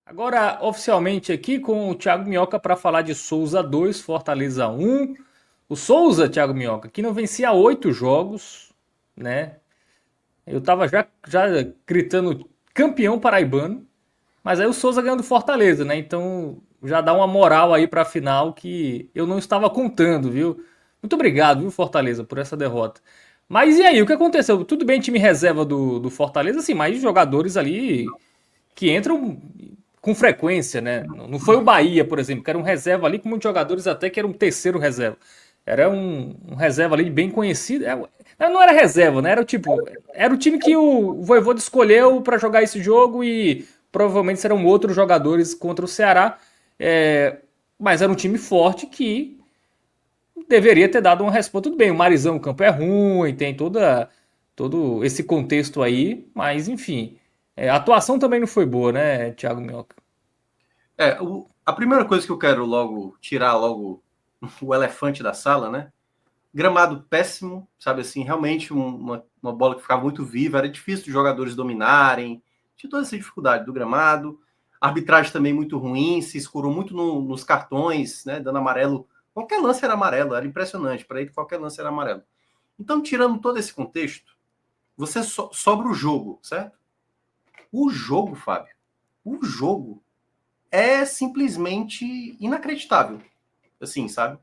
Agora, oficialmente aqui com o Thiago Minhoca para falar de Souza 2, Fortaleza 1. O Souza, Thiago Minhoca, que não vencia 8 jogos, né? Eu tava já gritando campeão paraibano, mas aí o Souza ganhou do Fortaleza, né? Então já dá uma moral aí pra final que eu não estava contando, viu? Muito obrigado, viu, Fortaleza, por essa derrota. Mas e aí, o que aconteceu? Tudo bem, time reserva do Fortaleza, assim, mas jogadores ali que entram com frequência, né? Não foi o Bahia, por exemplo, que era um reserva ali com muitos jogadores até que era um terceiro reserva. Era um reserva ali bem conhecido. Não era reserva, né? Era o tipo, era o time que o Vojvoda escolheu para jogar esse jogo e provavelmente serão outros jogadores contra o Ceará. Mas era um time forte que deveria ter dado uma resposta. Tudo bem, o Marizão, o campo é ruim, tem todo esse contexto aí, mas enfim. A atuação também não foi boa, né, Thiago Minhoca? A primeira coisa que eu quero logo tirar logo o elefante da sala, né? Gramado péssimo, sabe assim, realmente uma bola que ficava muito viva, era difícil de jogadores dominarem, tinha toda essa dificuldade do gramado, arbitragem também muito ruim, se escurou muito nos cartões, né, dando amarelo, qualquer lance era amarelo, era impressionante, para ele qualquer lance era amarelo. Então, tirando todo esse contexto, você sobra o jogo, certo? O jogo, Fábio, o jogo é simplesmente inacreditável, assim, sabe?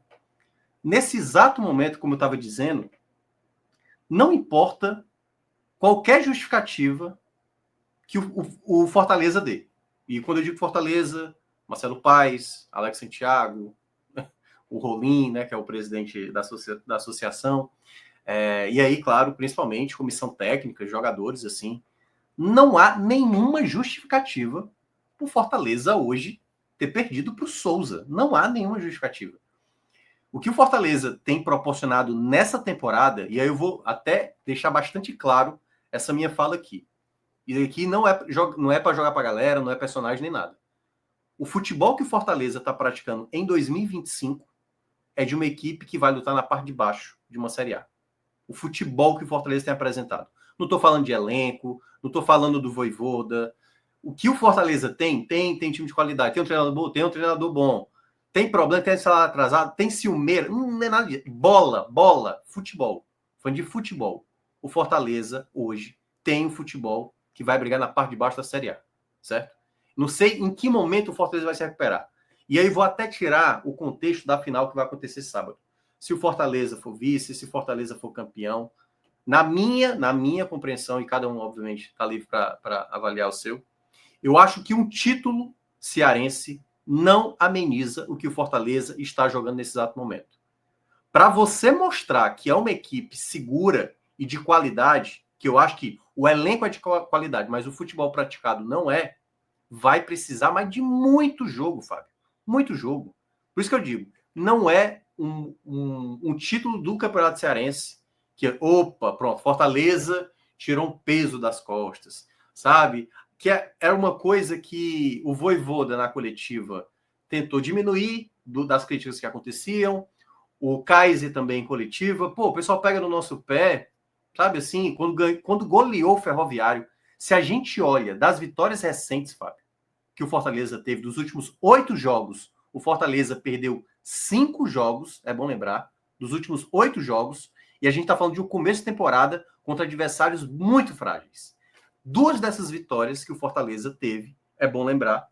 Nesse exato momento, como eu estava dizendo, não importa qualquer justificativa que o Fortaleza dê. E quando eu digo Fortaleza, Marcelo Paes, Alex Santiago, o Rolim, né, que é o presidente da associação, e aí, claro, principalmente comissão técnica, jogadores, assim, não há nenhuma justificativa para o Fortaleza hoje ter perdido para o Souza. Não há nenhuma justificativa. O que o Fortaleza tem proporcionado nessa temporada, e aí eu vou até deixar bastante claro essa minha fala aqui. E aqui não é para jogar para a galera, não é personagem nem nada. O futebol que o Fortaleza está praticando em 2025 é de uma equipe que vai lutar na parte de baixo de uma Série A. O futebol que o Fortaleza tem apresentado. Não estou falando de elenco, não estou falando do Vojvoda. O que o Fortaleza tem time de qualidade. Tem um treinador bom, tem um treinador bom. Tem problema, tem salário atrasado, tem ciumeira, não é nada disso. Bola, futebol. Fã de futebol. O Fortaleza, hoje, tem um futebol que vai brigar na parte de baixo da Série A, certo? Não sei em que momento o Fortaleza vai se recuperar. E aí vou até tirar o contexto da final que vai acontecer sábado. Se o Fortaleza for vice, se o Fortaleza for campeão, na minha compreensão, e cada um, obviamente, está livre para avaliar o seu, eu acho que um título cearense não ameniza o que o Fortaleza está jogando nesse exato momento. Para você mostrar que é uma equipe segura e de qualidade, que eu acho que o elenco é de qualidade, mas o futebol praticado não é, vai precisar mais de muito jogo, Fábio. Muito jogo. Por isso que eu digo, não é um título do Campeonato Cearense que, opa, pronto, Fortaleza tirou um peso das costas, sabe? Que era uma coisa que o Vojvoda na coletiva tentou diminuir das críticas que aconteciam, o Kaiser também em coletiva. Pô, o pessoal pega no nosso pé, sabe assim, quando goleou o Ferroviário. Se a gente olha das vitórias recentes, Fábio, que o Fortaleza teve dos últimos 8 jogos, o Fortaleza perdeu 5 jogos, é bom lembrar, dos últimos 8 jogos, e a gente está falando de um começo de temporada contra adversários muito frágeis. Duas dessas vitórias que o Fortaleza teve, é bom lembrar,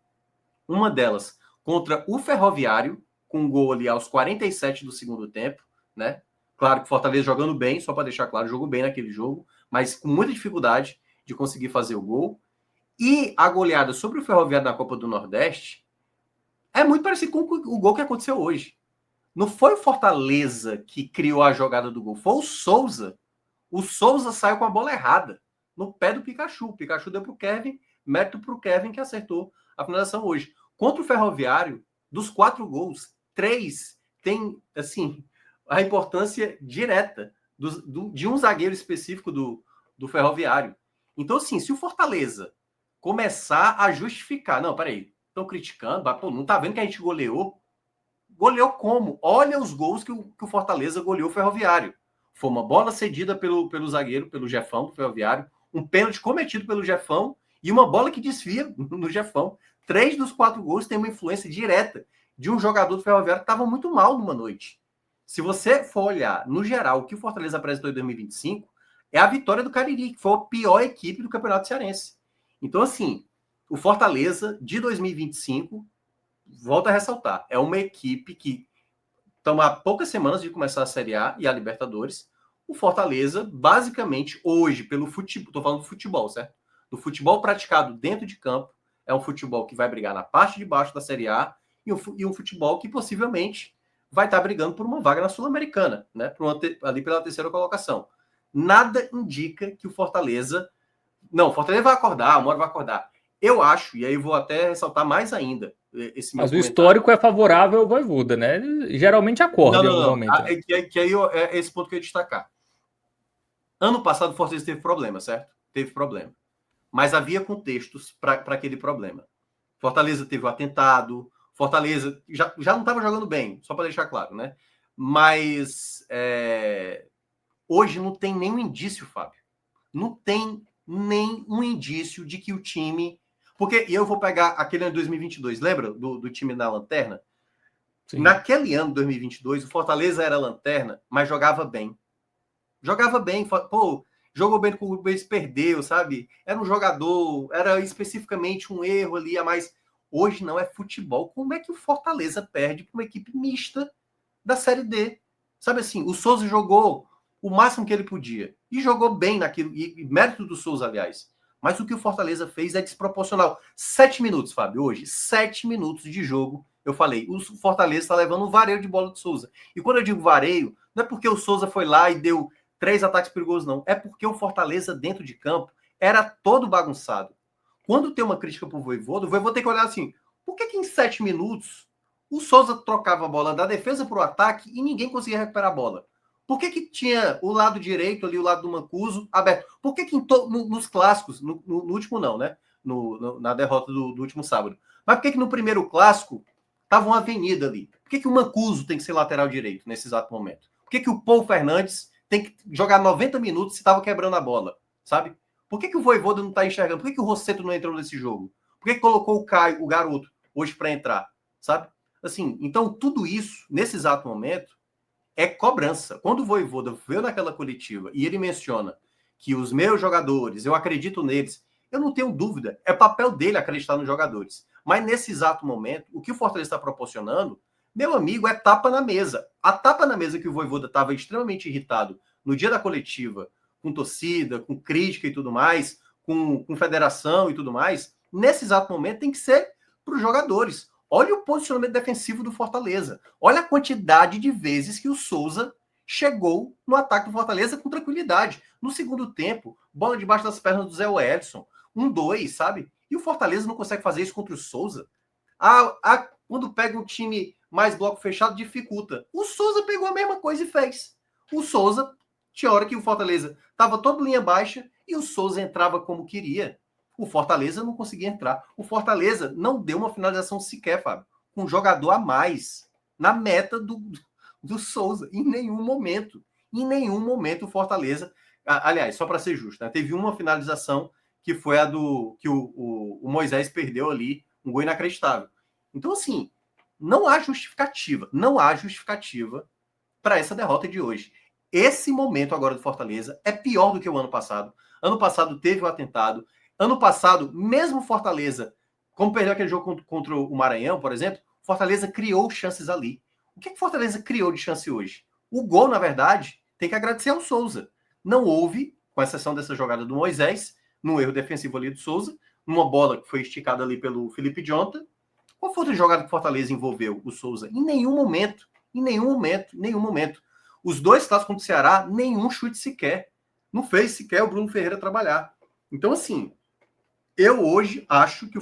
uma delas contra o Ferroviário, com um gol ali aos 47 do segundo tempo, né? Claro que o Fortaleza jogando bem, só para deixar claro, jogou bem naquele jogo, mas com muita dificuldade de conseguir fazer o gol. E a goleada sobre o Ferroviário na Copa do Nordeste é muito parecido com o gol que aconteceu hoje. Não foi o Fortaleza que criou a jogada do gol, foi o Souza. O Souza saiu com a bola errada, no pé do Pikachu. O Pikachu deu para o Kevin, mérito para o Kevin que acertou a finalização hoje. Contra o Ferroviário, dos 4 gols, 3 tem, assim, a importância direta de um zagueiro específico do Ferroviário. Então, assim, se o Fortaleza começar a justificar, não, peraí, estão criticando, pô, não tá vendo que a gente goleou? Goleou como? Olha os gols que o Fortaleza goleou o Ferroviário. Foi uma bola cedida pelo zagueiro, pelo Jefão do Ferroviário, um pênalti cometido pelo Jefão e uma bola que desvia no Jefão. 3 dos 4 gols têm uma influência direta de um jogador do Ferroviário que estava muito mal numa noite. Se você for olhar, no geral, o que o Fortaleza apresentou em 2025, é a vitória do Cariri, que foi a pior equipe do Campeonato Cearense. Então, assim, o Fortaleza de 2025, volta a ressaltar, é uma equipe que estamos há poucas semanas de começar a Série A e a Libertadores. O Fortaleza, basicamente, hoje, pelo futebol, estou falando do futebol, certo? Do futebol praticado dentro de campo, é um futebol que vai brigar na parte de baixo da Série A e um futebol que possivelmente vai estar brigando por uma vaga na Sul-Americana, né? Ali pela terceira colocação. Nada indica que o Fortaleza... Não, o Fortaleza vai acordar, uma hora vai acordar. Eu acho, e aí vou até ressaltar mais ainda esse meu Mas o comentário. histórico é favorável ao Voivoda, né? Ele geralmente acorda em algum momento. Né? Que aí é esse ponto que eu ia destacar. Ano passado o Fortaleza teve problema, certo? Teve problema. Mas havia contextos para aquele problema. Fortaleza teve o atentado, Fortaleza já não estava jogando bem, só para deixar claro, né? Mas hoje não tem nenhum indício, Fábio. Não tem nenhum indício de que o time... Porque eu vou pegar aquele ano de 2022, lembra do time da Lanterna? Sim. Naquele ano de 2022, o Fortaleza era lanterna, mas jogava bem. Jogava bem, pô, jogou bem com o Rubens, perdeu, sabe? Era um jogador, era especificamente um erro ali a mais. Hoje não é futebol. Como é que o Fortaleza perde para uma equipe mista da Série D? Sabe assim, o Souza jogou o máximo que ele podia. E jogou bem naquilo, e mérito do Souza, aliás. Mas o que o Fortaleza fez é desproporcional. 7 minutos, Fábio, hoje. 7 minutos de jogo. Eu falei, o Fortaleza está levando um vareio de bola do Souza. E quando eu digo vareio, não é porque o Souza foi lá e deu 3 ataques perigosos, não. É porque o Fortaleza, dentro de campo, era todo bagunçado. Quando tem uma crítica pro Voivoda, o Voivoda tem que olhar assim, por que em 7 minutos o Souza trocava a bola da defesa para o ataque e ninguém conseguia recuperar a bola? Por que tinha o lado direito ali, o lado do Mancuso, aberto? Por que nos clássicos, no último não, né? Na derrota do último sábado. Mas por que no primeiro clássico tava uma avenida ali? Por que o Mancuso tem que ser lateral direito nesse exato momento? Por que o Paul Fernandes tem que jogar 90 minutos se estava quebrando a bola, sabe? Por que o Voivoda não está enxergando? Por que o Rosseto não entrou nesse jogo? Por que colocou o Caio, o garoto, hoje para entrar, sabe? Assim, então tudo isso, nesse exato momento, é cobrança. Quando o Voivoda veio naquela coletiva e ele menciona que os meus jogadores, eu acredito neles, eu não tenho dúvida, é papel dele acreditar nos jogadores. Mas nesse exato momento, o que o Fortaleza está proporcionando, meu amigo, é tapa na mesa. A tapa na mesa que o Voivoda estava extremamente irritado no dia da coletiva, com torcida, com crítica e tudo mais, com federação e tudo mais, nesse exato momento tem que ser para os jogadores. Olha o posicionamento defensivo do Fortaleza. Olha a quantidade de vezes que o Souza chegou no ataque do Fortaleza com tranquilidade. No segundo tempo, bola debaixo das pernas do Zé Wellison. 1-2, sabe? E o Fortaleza não consegue fazer isso contra o Souza. Quando pega um time mais bloco fechado, dificulta. O Souza pegou a mesma coisa e fez. O Souza, tinha hora que o Fortaleza estava todo linha baixa e o Souza entrava como queria. O Fortaleza não conseguia entrar. O Fortaleza não deu uma finalização sequer, Fábio, com um jogador a mais na meta do Souza. Em nenhum momento. Em nenhum momento o Fortaleza... Aliás, só para ser justo, né? Teve uma finalização que foi a do... que o Moisés perdeu ali, um gol inacreditável. Então, assim, não há justificativa. Não há justificativa para essa derrota de hoje. Esse momento agora do Fortaleza é pior do que o ano passado. Ano passado teve o atentado. Ano passado, mesmo Fortaleza, como perdeu aquele jogo contra o Maranhão, por exemplo, Fortaleza criou chances ali. O que Fortaleza criou de chance hoje? O gol, na verdade, tem que agradecer ao Souza. Não houve, com exceção dessa jogada do Moisés, num erro defensivo ali do Souza, numa bola que foi esticada ali pelo Felipe Jonathan. Qual foi outra jogada que Fortaleza envolveu o Souza? Em nenhum momento. Em nenhum momento. Em nenhum momento. Os dois clássicos contra o Ceará, nenhum chute sequer. Não fez sequer o Bruno Ferreira trabalhar. Então, assim, eu hoje acho que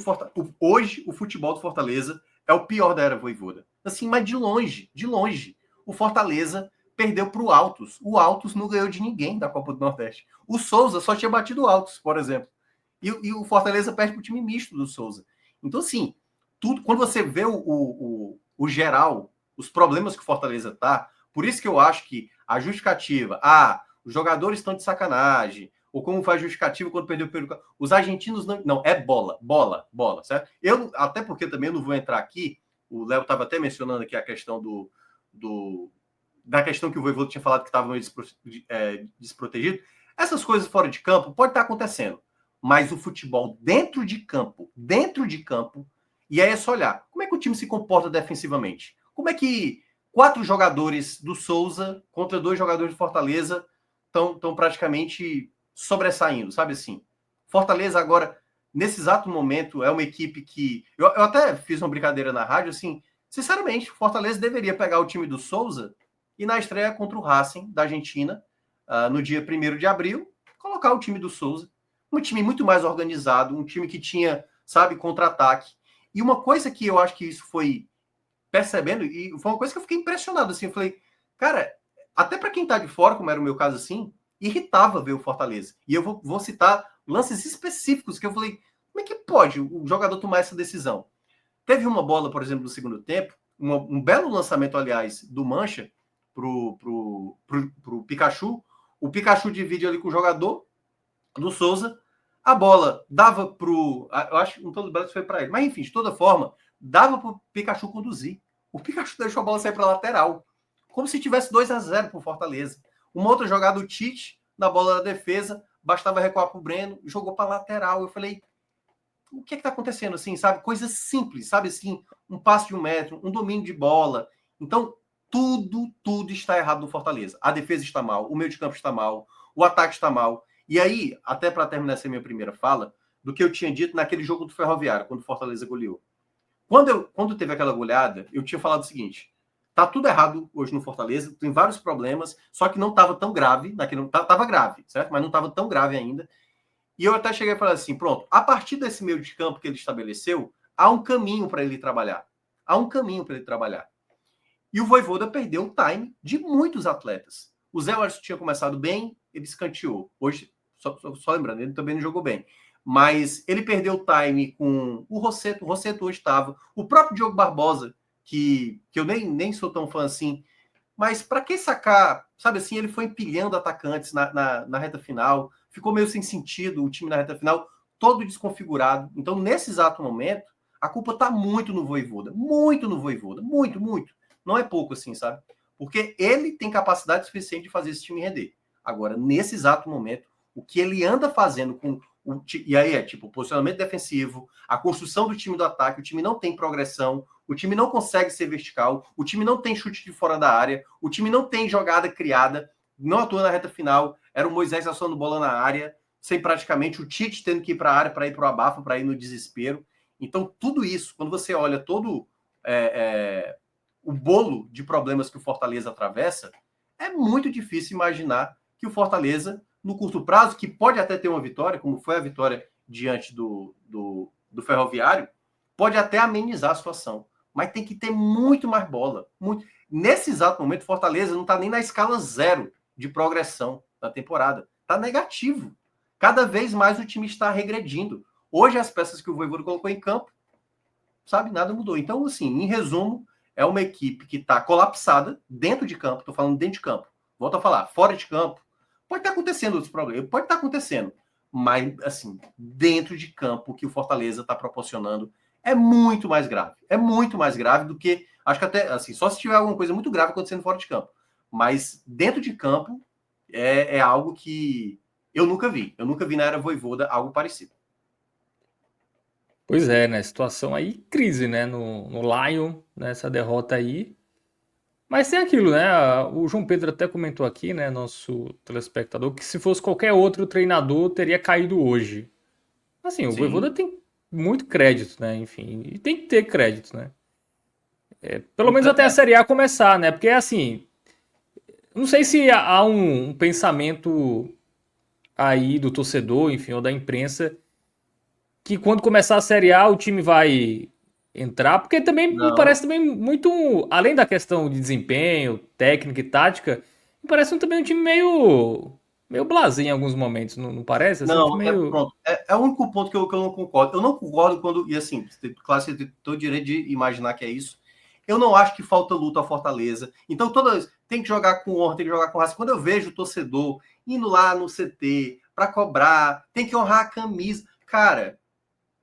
hoje o futebol do Fortaleza é o pior da era Voivoda. Assim, mas de longe, de longe. O Fortaleza perdeu para o Altos. O Altos não ganhou de ninguém da Copa do Nordeste. O Souza só tinha batido o Altos, por exemplo. E o Fortaleza perde para o time misto do Souza. Então, assim, tudo, quando você vê o geral, os problemas que o Fortaleza tá, por isso que eu acho que a justificativa, os jogadores estão de sacanagem, ou como faz justificativa quando perdeu pelo... Os argentinos não, é bola, certo? Até porque também eu não vou entrar aqui, o Léo estava até mencionando aqui a questão da questão que o Vojvoda tinha falado que estava meio desprotegido. Essas coisas fora de campo pode estar acontecendo, mas o futebol dentro de campo, e aí é só olhar como é que o time se comporta defensivamente. Como é que 4 jogadores do Souza contra 2 jogadores de Fortaleza estão praticamente sobressaindo, sabe assim? Fortaleza agora, nesse exato momento, é uma equipe que... Eu até fiz uma brincadeira na rádio, assim, sinceramente, Fortaleza deveria pegar o time do Souza e na estreia contra o Racing, da Argentina, no dia 1º de abril, colocar o time do Souza. Um time muito mais organizado, um time que tinha, sabe, contra-ataque. E uma coisa que eu acho que isso foi percebendo, e foi uma coisa que eu fiquei impressionado, assim, eu falei, cara, até para quem tá de fora, como era o meu caso, assim, irritava ver o Fortaleza. E eu vou citar lances específicos que eu falei, como é que pode o jogador tomar essa decisão? Teve uma bola, por exemplo, no segundo tempo, um belo lançamento, aliás, do Mancha pro Pikachu. O Pikachu divide ali com o jogador do Souza. A bola dava pro... Eu acho que um todo branco foi para ele. Mas, enfim, de toda forma, dava pro Pikachu conduzir. O Pikachu deixou a bola sair para lateral. Como se tivesse 2-0 pro Fortaleza. Uma outra jogada, o Tite, na bola da defesa, bastava recuar pro Breno, jogou para lateral. Eu falei, o que está acontecendo, assim, sabe? Coisas simples, sabe, assim, um passe de 1 metro, um domínio de bola. Então, tudo está errado no Fortaleza. A defesa está mal, o meio de campo está mal, o ataque está mal. E aí, até para terminar essa minha primeira fala, do que eu tinha dito naquele jogo do Ferroviário, quando o Fortaleza goleou. Quando teve aquela goleada, eu tinha falado o seguinte, tá tudo errado hoje no Fortaleza, tem vários problemas, só que não estava tão grave, estava grave, certo? Mas não estava tão grave ainda. E eu até cheguei a falar assim, pronto, a partir desse meio de campo que ele estabeleceu, há um caminho para ele trabalhar. E o Vojvoda perdeu o time de muitos atletas. O Zé Wellison tinha começado bem, ele escanteou. Hoje, só lembrando, ele também não jogou bem. Mas ele perdeu o time com o Rossetto hoje estava. O próprio Diogo Barbosa, que eu nem sou tão fã assim, mas para que sacar, sabe assim, ele foi empilhando atacantes na reta final, ficou meio sem sentido o time na reta final, todo desconfigurado. Então, nesse exato momento, a culpa está muito no Vojvoda, muito. Não é pouco assim, sabe? Porque ele tem capacidade suficiente de fazer esse time render. Agora, nesse exato momento, o que ele anda fazendo com e aí é tipo o posicionamento defensivo, a construção do time do ataque, o time não tem progressão, o time não consegue ser vertical, o time não tem chute de fora da área, o time não tem jogada criada, não atua na reta final, era o Moisés assando bola na área, sem praticamente o Tite tendo que ir para a área para ir para o abafo, para ir no desespero. Então, tudo isso, quando você olha todo o bolo de problemas que o Fortaleza atravessa, é muito difícil imaginar que o Fortaleza, no curto prazo, que pode até ter uma vitória, como foi a vitória diante do Ferroviário, pode até amenizar a situação. Mas tem que ter muito mais bola. Nesse exato momento, Fortaleza não está nem na escala 0 de progressão da temporada. Está negativo. Cada vez mais o time está regredindo. Hoje, as peças que o Vojvoda colocou em campo, sabe, nada mudou. Então, assim, em resumo, é uma equipe que está colapsada dentro de campo. Estou falando dentro de campo. Volto a falar, fora de campo, pode estar acontecendo outros problemas, pode estar acontecendo, mas, assim, dentro de campo, o que o Fortaleza está proporcionando é muito mais grave do que, acho que até, assim, só se tiver alguma coisa muito grave acontecendo fora de campo, mas dentro de campo é algo que eu nunca vi na era Vojvoda algo parecido. Pois é, né? Situação aí, crise, né? No Lion, nessa derrota aí. Mas tem aquilo, né? O João Pedro até comentou aqui, né? Nosso telespectador, que se fosse qualquer outro treinador, teria caído hoje. Assim, o Vojvoda Sim. tem muito crédito, né? Enfim, e tem que ter crédito, né? Pelo menos até a Série A começar, né? Porque, assim, não sei se há um pensamento aí do torcedor, enfim, ou da imprensa, que quando começar a Série A o time vai entrar, porque também me Não, parece também muito, além da questão de desempenho, técnica e tática, me parece também um time meio blasé em alguns momentos, não parece? Assim, um time não, meio... pronto. É o único ponto que eu não concordo. Eu não concordo quando, e assim, claro, você tem todo o direito de imaginar que é isso. Eu não acho que falta luta ao Fortaleza. Então, toda vez tem que jogar com honra, tem que jogar com raça. Quando eu vejo o torcedor indo lá no CT para cobrar, tem que honrar a camisa. Cara,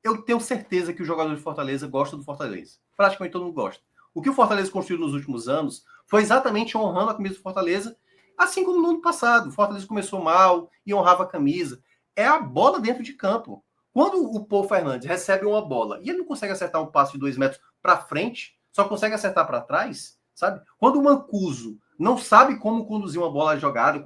eu tenho certeza que o jogador de Fortaleza gosta do Fortaleza. Praticamente todo mundo gosta. O que o Fortaleza construiu nos últimos anos foi exatamente honrando a camisa do Fortaleza, assim como no ano passado. O Fortaleza começou mal e honrava a camisa. É a bola dentro de campo. Quando o Paul Fernandes recebe uma bola e ele não consegue acertar um passe de 2 metros para frente, só consegue acertar para trás, sabe? Quando o Mancuso não sabe como conduzir uma bola jogada,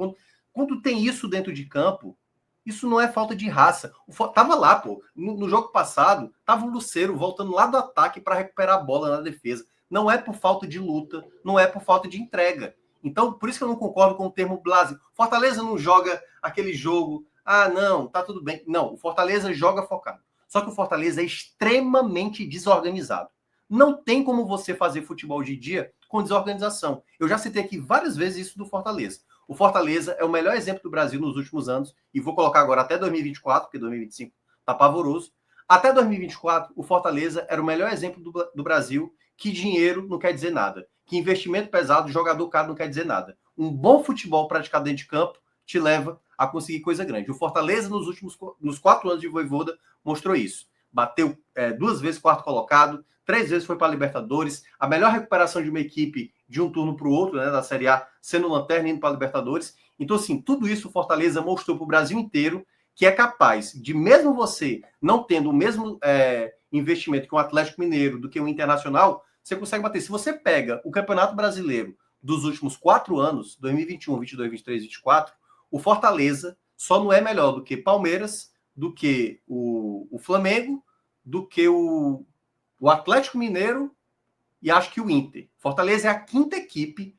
quando tem isso dentro de campo, isso não é falta de raça. Tava lá, pô. No jogo passado, tava o Lucero voltando lá do ataque para recuperar a bola na defesa. Não é por falta de luta, não é por falta de entrega. Então, por isso que eu não concordo com o termo blasé. Fortaleza não joga aquele jogo, não, tá tudo bem. Não, o Fortaleza joga focado. Só que o Fortaleza é extremamente desorganizado. Não tem como você fazer futebol de dia com desorganização. Eu já citei aqui várias vezes isso do Fortaleza. O Fortaleza é o melhor exemplo do Brasil nos últimos anos, e vou colocar agora até 2024, porque 2025 tá pavoroso. Até 2024, o Fortaleza era o melhor exemplo do Brasil, que dinheiro não quer dizer nada, que investimento pesado, jogador caro não quer dizer nada. Um bom futebol praticado dentro de campo te leva a conseguir coisa grande. O Fortaleza, nos 4 anos de Vojvoda, mostrou isso. Bateu 2 vezes quarto colocado, 3 vezes foi para a Libertadores, a melhor recuperação de uma equipe de um turno para o outro, né, da Série A, sendo lanterna e indo para a Libertadores. Então, assim, tudo isso o Fortaleza mostrou para o Brasil inteiro que é capaz de, mesmo você não tendo o mesmo investimento que o Atlético Mineiro, do que o Internacional, você consegue bater. Se você pega o Campeonato Brasileiro dos últimos 4 anos, 2021, 22, 23, 24, o Fortaleza só não é melhor do que Palmeiras, do que o Flamengo, do que o Atlético Mineiro e acho que o Inter. Fortaleza é a 5ª equipe.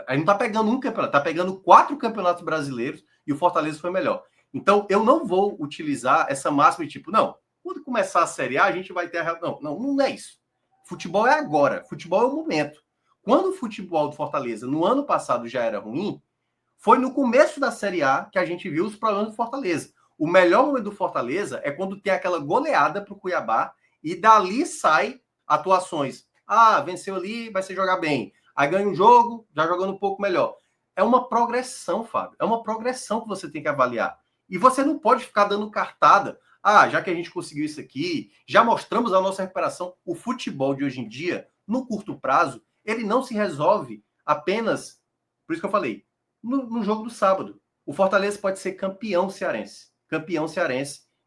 A gente não tá pegando um campeonato, tá pegando 4 campeonatos brasileiros e o Fortaleza foi melhor. Então, eu não vou utilizar essa máxima de tipo, não, quando começar a Série A, a gente vai ter a... Não é isso. Futebol é agora, futebol é o momento. Quando o futebol do Fortaleza, no ano passado, já era ruim, foi no começo da Série A que a gente viu os problemas do Fortaleza. O melhor momento do Fortaleza é quando tem aquela goleada pro Cuiabá e dali sai atuações. Venceu ali, vai se jogar bem. Aí ganha um jogo, já jogando um pouco melhor. É uma progressão, Fábio. É uma progressão que você tem que avaliar. E você não pode ficar dando cartada. Já que a gente conseguiu isso aqui, já mostramos a nossa recuperação. O futebol de hoje em dia, no curto prazo, ele não se resolve apenas, por isso que eu falei, no jogo do sábado. O Fortaleza pode ser campeão cearense,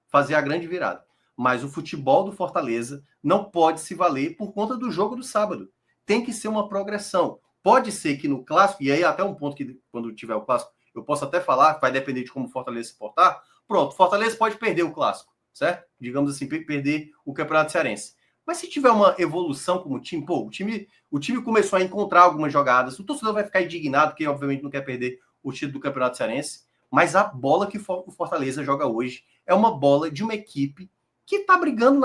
fazer a grande virada. Mas o futebol do Fortaleza não pode se valer por conta do jogo do sábado. Tem que ser uma progressão. Pode ser que no clássico, e aí até um ponto que quando tiver o clássico, eu posso até falar, vai depender de como o Fortaleza se portar. Pronto, Fortaleza pode perder o clássico, certo? Digamos assim, perder o Campeonato Cearense. Mas se tiver uma evolução como time, o time começou a encontrar algumas jogadas, o torcedor vai ficar indignado, porque obviamente não quer perder o título do Campeonato Cearense, mas a bola que o Fortaleza joga hoje é uma bola de uma equipe que tá brigando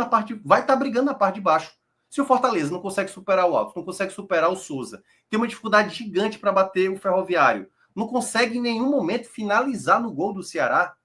vai estar brigando na parte de baixo. Se o Fortaleza não consegue superar o Alto, não consegue superar o Souza, tem uma dificuldade gigante para bater o Ferroviário, não consegue em nenhum momento finalizar no gol do Ceará,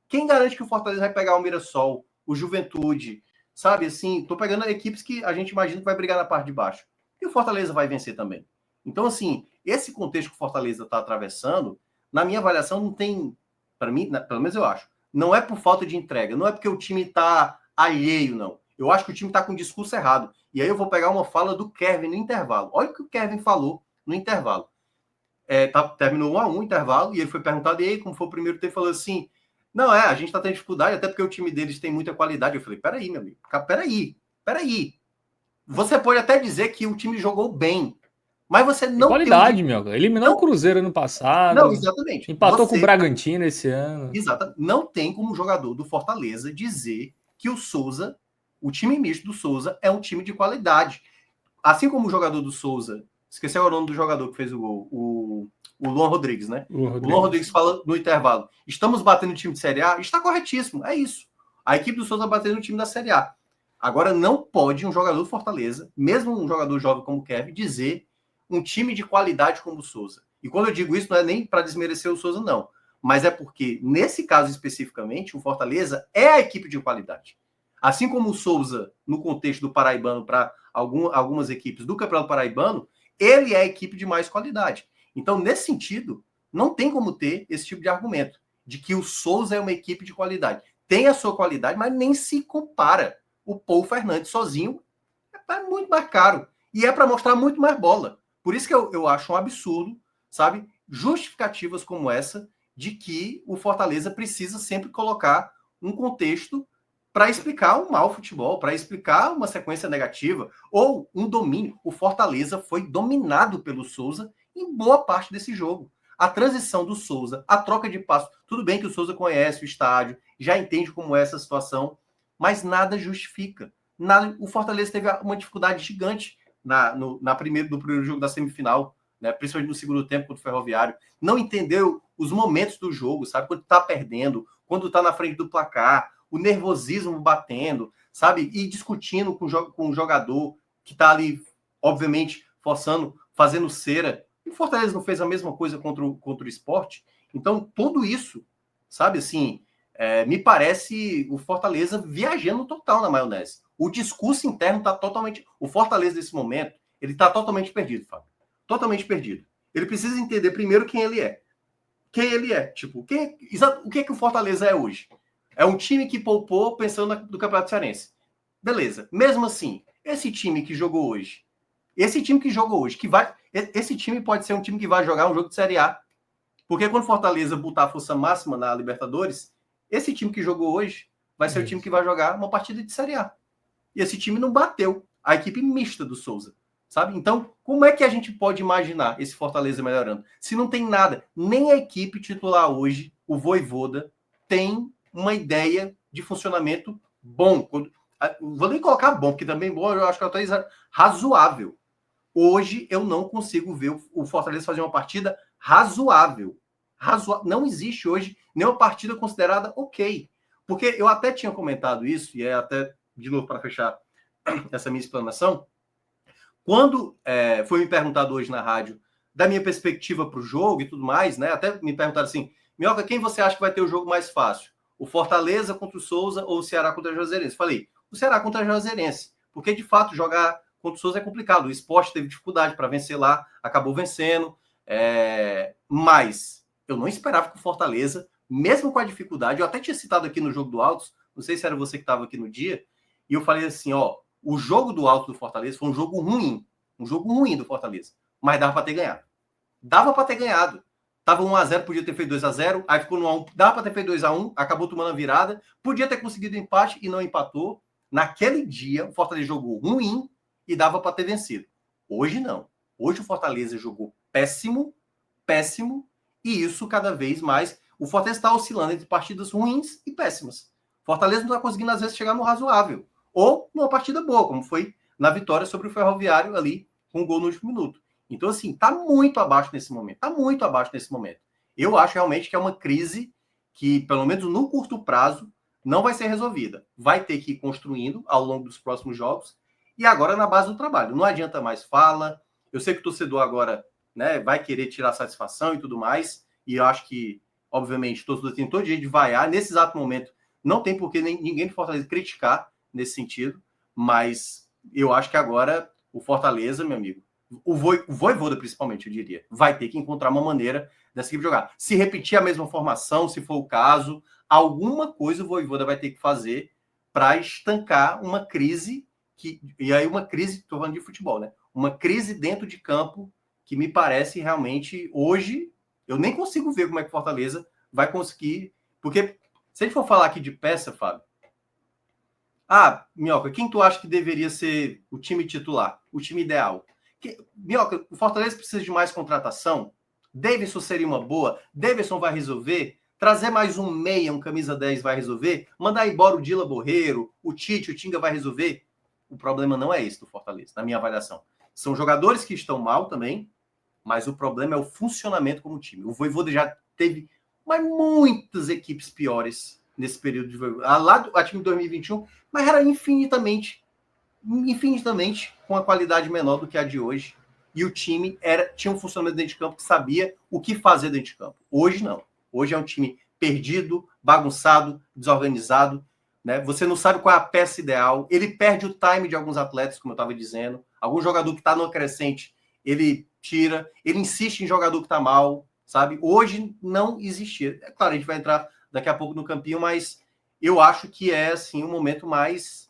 quem garante que o Fortaleza vai pegar o Mirassol, o Juventude, sabe? Assim, tô pegando equipes que a gente imagina que vai brigar na parte de baixo. E o Fortaleza vai vencer também. Então, assim, esse contexto que o Fortaleza está atravessando, na minha avaliação, não tem, para mim, pelo menos eu acho, não é por falta de entrega, não é porque o time está alheio, não. Eu acho que o time está com o discurso errado. E aí eu vou pegar uma fala do Kevin no intervalo. Olha o que o Kevin falou no intervalo. Terminou 1-1 o intervalo, e ele foi perguntado, e aí, como foi o primeiro tempo, falou assim, não, a gente está tendo dificuldade, até porque o time deles tem muita qualidade. Eu falei, peraí, meu amigo, peraí. Você pode até dizer que o time jogou bem, mas você não qualidade, tem meu. Eliminou o Cruzeiro ano passado. Não, exatamente. Empatou com o Bragantino esse ano. Exato. Não tem como jogador do Fortaleza dizer que o Souza, o time misto do Souza, é um time de qualidade. Assim como o jogador do Souza, esqueci o nome do jogador que fez o gol, o Luan Rodrigues, né? O Luan Rodrigues fala no intervalo, estamos batendo o time de Série A, está corretíssimo, é isso. A equipe do Souza batendo o time da Série A. Agora, não pode um jogador do Fortaleza, mesmo um jogador jovem como o Kevin, dizer um time de qualidade como o Souza. E quando eu digo isso, não é nem para desmerecer o Souza, não. Mas é porque, nesse caso especificamente, o Fortaleza é a equipe de qualidade. Assim como o Souza, no contexto do Paraibano, para algumas equipes do Campeonato Paraibano, ele é a equipe de mais qualidade. Então, nesse sentido, não tem como ter esse tipo de argumento. de que o Souza é uma equipe de qualidade. Tem a sua qualidade, mas nem se compara. O Paul Fernandes sozinho é muito mais caro. E é para mostrar muito mais bola. Por isso que eu acho um absurdo, sabe? Justificativas como essa de que o Fortaleza precisa sempre colocar um contexto para explicar um mau futebol, para explicar uma sequência negativa ou um domínio. O Fortaleza foi dominado pelo Souza em boa parte desse jogo. A transição do Souza, a troca de passos, tudo bem que o Souza conhece o estádio, já entende como é essa situação, mas nada justifica. Nada, o Fortaleza teve uma dificuldade gigante no primeiro jogo da semifinal, né, principalmente no segundo tempo contra o Ferroviário. Não entendeu os momentos do jogo, sabe? Quando está perdendo, quando está na frente do placar, o nervosismo batendo, sabe? E discutindo com o jogador que está ali, obviamente, forçando, fazendo cera. E o Fortaleza não fez a mesma coisa contra o Sport. Então, tudo isso, sabe, assim, me parece o Fortaleza viajando total na maionese. O discurso interno está totalmente... O Fortaleza, nesse momento, ele está totalmente perdido, Fábio. Totalmente perdido. Ele precisa entender primeiro quem ele é. Quem ele é. Tipo, o que o Fortaleza é hoje? É um time que poupou pensando no Campeonato Cearense. Beleza. Mesmo assim, esse time que jogou hoje, esse time pode ser um time que vai jogar um jogo de Série A. Porque quando o Fortaleza botar a força máxima na Libertadores, esse time que jogou hoje vai ser o time que vai jogar uma partida de Série A. E esse time não bateu a equipe mista do Souza, sabe? Então, como é que a gente pode imaginar esse Fortaleza melhorando? Se não tem nada, nem a equipe titular hoje, o Vojvoda, tem uma ideia de funcionamento bom. Vou nem colocar bom, porque também bom eu acho que é razoável. Hoje eu não consigo ver o Fortaleza fazer uma partida razoável. Não existe hoje nenhuma partida considerada ok. Porque eu até tinha comentado isso, e é até, de novo, para fechar essa minha explanação, quando foi me perguntado hoje na rádio da minha perspectiva para o jogo e tudo mais, né? Até me perguntaram assim, Minhoca, quem você acha que vai ter o jogo mais fácil? O Fortaleza contra o Souza ou o Ceará contra o Juazeirense? Falei, o Ceará contra o Juazeirense. Porque, de fato, jogar contra o Souza é complicado. O Sport teve dificuldade para vencer lá, acabou vencendo. Mas eu não esperava que o Fortaleza, mesmo com a dificuldade, eu até tinha citado aqui no jogo do Altos, não sei se era você que estava aqui no dia, e eu falei assim, o jogo do Altos do Fortaleza foi um jogo ruim do Fortaleza, mas dava para ter ganhado. Dava para ter ganhado. Tava 1-0, podia ter feito 2-0, aí ficou no 1-1, dava para ter feito 2-1, acabou tomando a virada, podia ter conseguido empate e não empatou. Naquele dia, o Fortaleza jogou ruim e dava para ter vencido. Hoje não. Hoje o Fortaleza jogou péssimo, e isso cada vez mais... O Fortaleza está oscilando entre partidas ruins e péssimas. Fortaleza não está conseguindo, às vezes, chegar no razoável. Ou numa partida boa, como foi na vitória sobre o Ferroviário ali, com um gol no último minuto. Então, assim, está muito abaixo nesse momento. Eu acho realmente que é uma crise que, pelo menos no curto prazo, não vai ser resolvida. Vai ter que ir construindo ao longo dos próximos jogos e agora na base do trabalho. Não adianta mais fala. Eu sei que o torcedor agora, né, vai querer tirar satisfação e tudo mais, e eu acho que, obviamente, o torcedor tem todo jeito de vaiar. Nesse exato momento, não tem por que ninguém do Fortaleza criticar nesse sentido, mas eu acho que agora o Fortaleza, meu amigo, o Vojvoda principalmente, eu diria, vai ter que encontrar uma maneira dessa equipe jogar. Se repetir a mesma formação, se for o caso, alguma coisa o Vojvoda vai ter que fazer para estancar uma crise, e aí uma crise, estou falando de futebol, né? Uma crise dentro de campo que me parece realmente, hoje, eu nem consigo ver como é que o Fortaleza vai conseguir, porque se a gente for falar aqui de peça, Fábio, Minhoca, quem tu acha que deveria ser o time titular, o time ideal? Minhoca, o Fortaleza precisa de mais contratação? Davidson seria uma boa? Davidson vai resolver? Trazer mais um meia, um camisa 10 vai resolver? Mandar embora o Dila Borreiro, o Tite, o Tinga vai resolver? O problema não é esse do Fortaleza, na minha avaliação. São jogadores que estão mal também, mas o problema é o funcionamento como time. O Vojvoda já teve muitas equipes piores nesse período de Vojvoda. Lá a time de 2021, mas era infinitamente com a qualidade menor do que a de hoje. E o time tinha um funcionamento dentro de campo que sabia o que fazer dentro de campo. Hoje não. Hoje é um time perdido, bagunçado, desorganizado. Né? Você não sabe qual é a peça ideal. Ele perde o time de alguns atletas, como eu estava dizendo. Algum jogador que está no crescente, ele tira. Ele insiste em jogador que está mal. sabe? Hoje não existia. É claro, a gente vai entrar daqui a pouco no campinho, mas eu acho que é, assim, um momento mais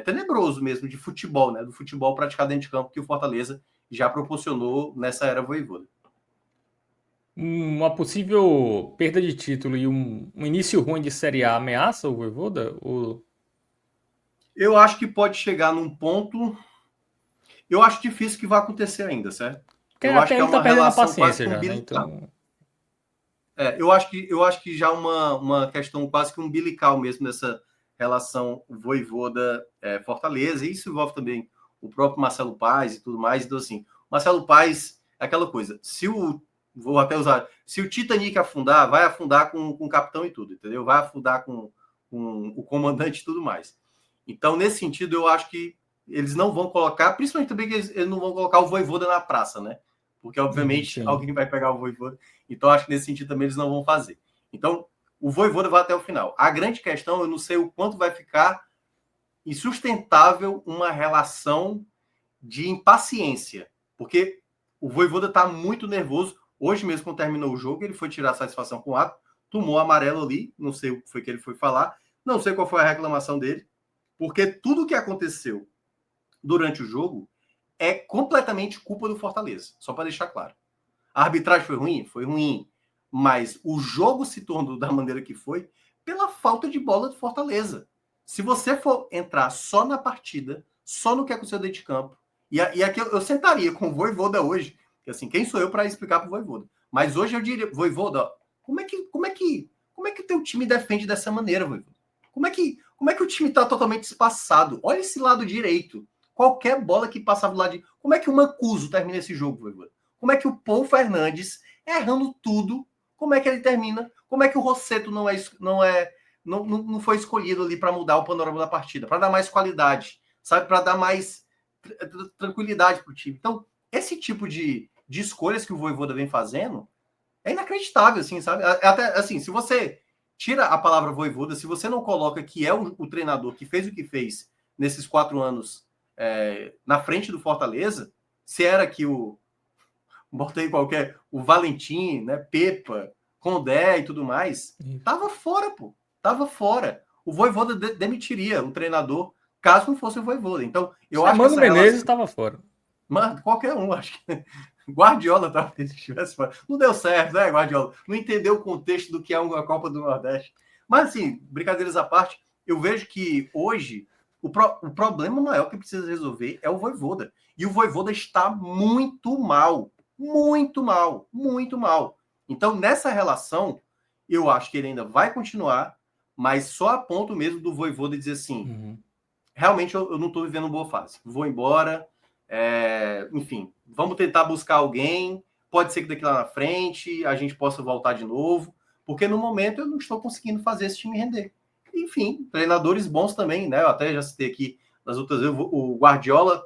tenebroso mesmo de futebol, né? Do futebol praticado dentro de campo que o Fortaleza já proporcionou nessa era Vojvoda. Uma possível perda de título e um início ruim de Série A ameaça o Vojvoda? Eu acho que pode chegar num ponto. Eu acho difícil que vai acontecer ainda, certo? Porque Eu acho até que é ele tá uma perdendo a relação quase paciência que já, né? umbilical. Então. Eu acho que já uma questão quase que umbilical mesmo nessa relação Vojvoda-Fortaleza. Isso envolve também o próprio Marcelo Paes e tudo mais. Então, assim, Marcelo Paes é aquela coisa. Vou até usar. Se o Titanic afundar, vai afundar com o capitão e tudo, entendeu? Vai afundar com o comandante e tudo mais. Então, nesse sentido, eu acho que eles não vão colocar, principalmente também que eles não vão colocar o Vojvoda na praça, né? Porque, obviamente, Sim. alguém vai pegar o Vojvoda. Então, acho que nesse sentido também eles não vão fazer. Então, o Vojvoda vai até o final. A grande questão, eu não sei o quanto vai ficar insustentável uma relação de impaciência. Porque o Vojvoda está muito nervoso. Hoje mesmo, quando terminou o jogo, ele foi tirar satisfação com o ato, tomou amarelo ali, não sei o que foi que ele foi falar, não sei qual foi a reclamação dele, porque tudo o que aconteceu durante o jogo é completamente culpa do Fortaleza, só para deixar claro. A arbitragem foi ruim? Foi ruim. Mas o jogo se tornou da maneira que foi pela falta de bola do Fortaleza. Se você for entrar só na partida, só no que aconteceu dentro de campo, e aqui eu sentaria com o Vojvoda hoje, que assim, quem sou eu para explicar para o Vojvoda? Mas hoje eu diria, Vojvoda, como é que o teu time defende dessa maneira, Vojvoda? Como é que o time está totalmente espaçado? Olha esse lado direito. Qualquer bola que passava do lado de. Como é que o Mancuso termina esse jogo, Vojvoda? Como é que o Paul Fernandes, errando tudo, como é que ele termina? Como é que o Rosseto não foi escolhido ali para mudar o panorama da partida, para dar mais qualidade, sabe? Para dar mais tranquilidade para o time. Então, esse tipo de escolhas que o Vojvoda vem fazendo é inacreditável, assim, sabe? Até assim, se você tira a palavra Vojvoda, se você não coloca que é o treinador que fez o que fez nesses 4 anos na frente do Fortaleza, se era que botei qualquer, o Valentim, né, Pepa, Condé e tudo mais, tava fora, pô. Tava fora. O Vojvoda demitiria o treinador caso não fosse o Vojvoda. Então, eu acho que Mano essa Menezes relação... estava fora. Mas qualquer um, acho que... Guardiola talvez estivesse fora. Não deu certo, né, Guardiola? Não entendeu o contexto do que é uma Copa do Nordeste. Mas, assim, brincadeiras à parte, eu vejo que hoje o problema maior que precisa resolver é o Vojvoda. E o Vojvoda está muito mal. Muito mal. Muito mal. Então, nessa relação, eu acho que ele ainda vai continuar, mas só a ponto mesmo do Vojvoda dizer assim, realmente eu não estou vivendo uma boa fase. Vou embora, enfim, vamos tentar buscar alguém. Pode ser que daqui lá na frente a gente possa voltar de novo, porque no momento eu não estou conseguindo fazer esse time render. Enfim, treinadores bons também, né? Eu até já citei aqui nas outras vezes o Guardiola.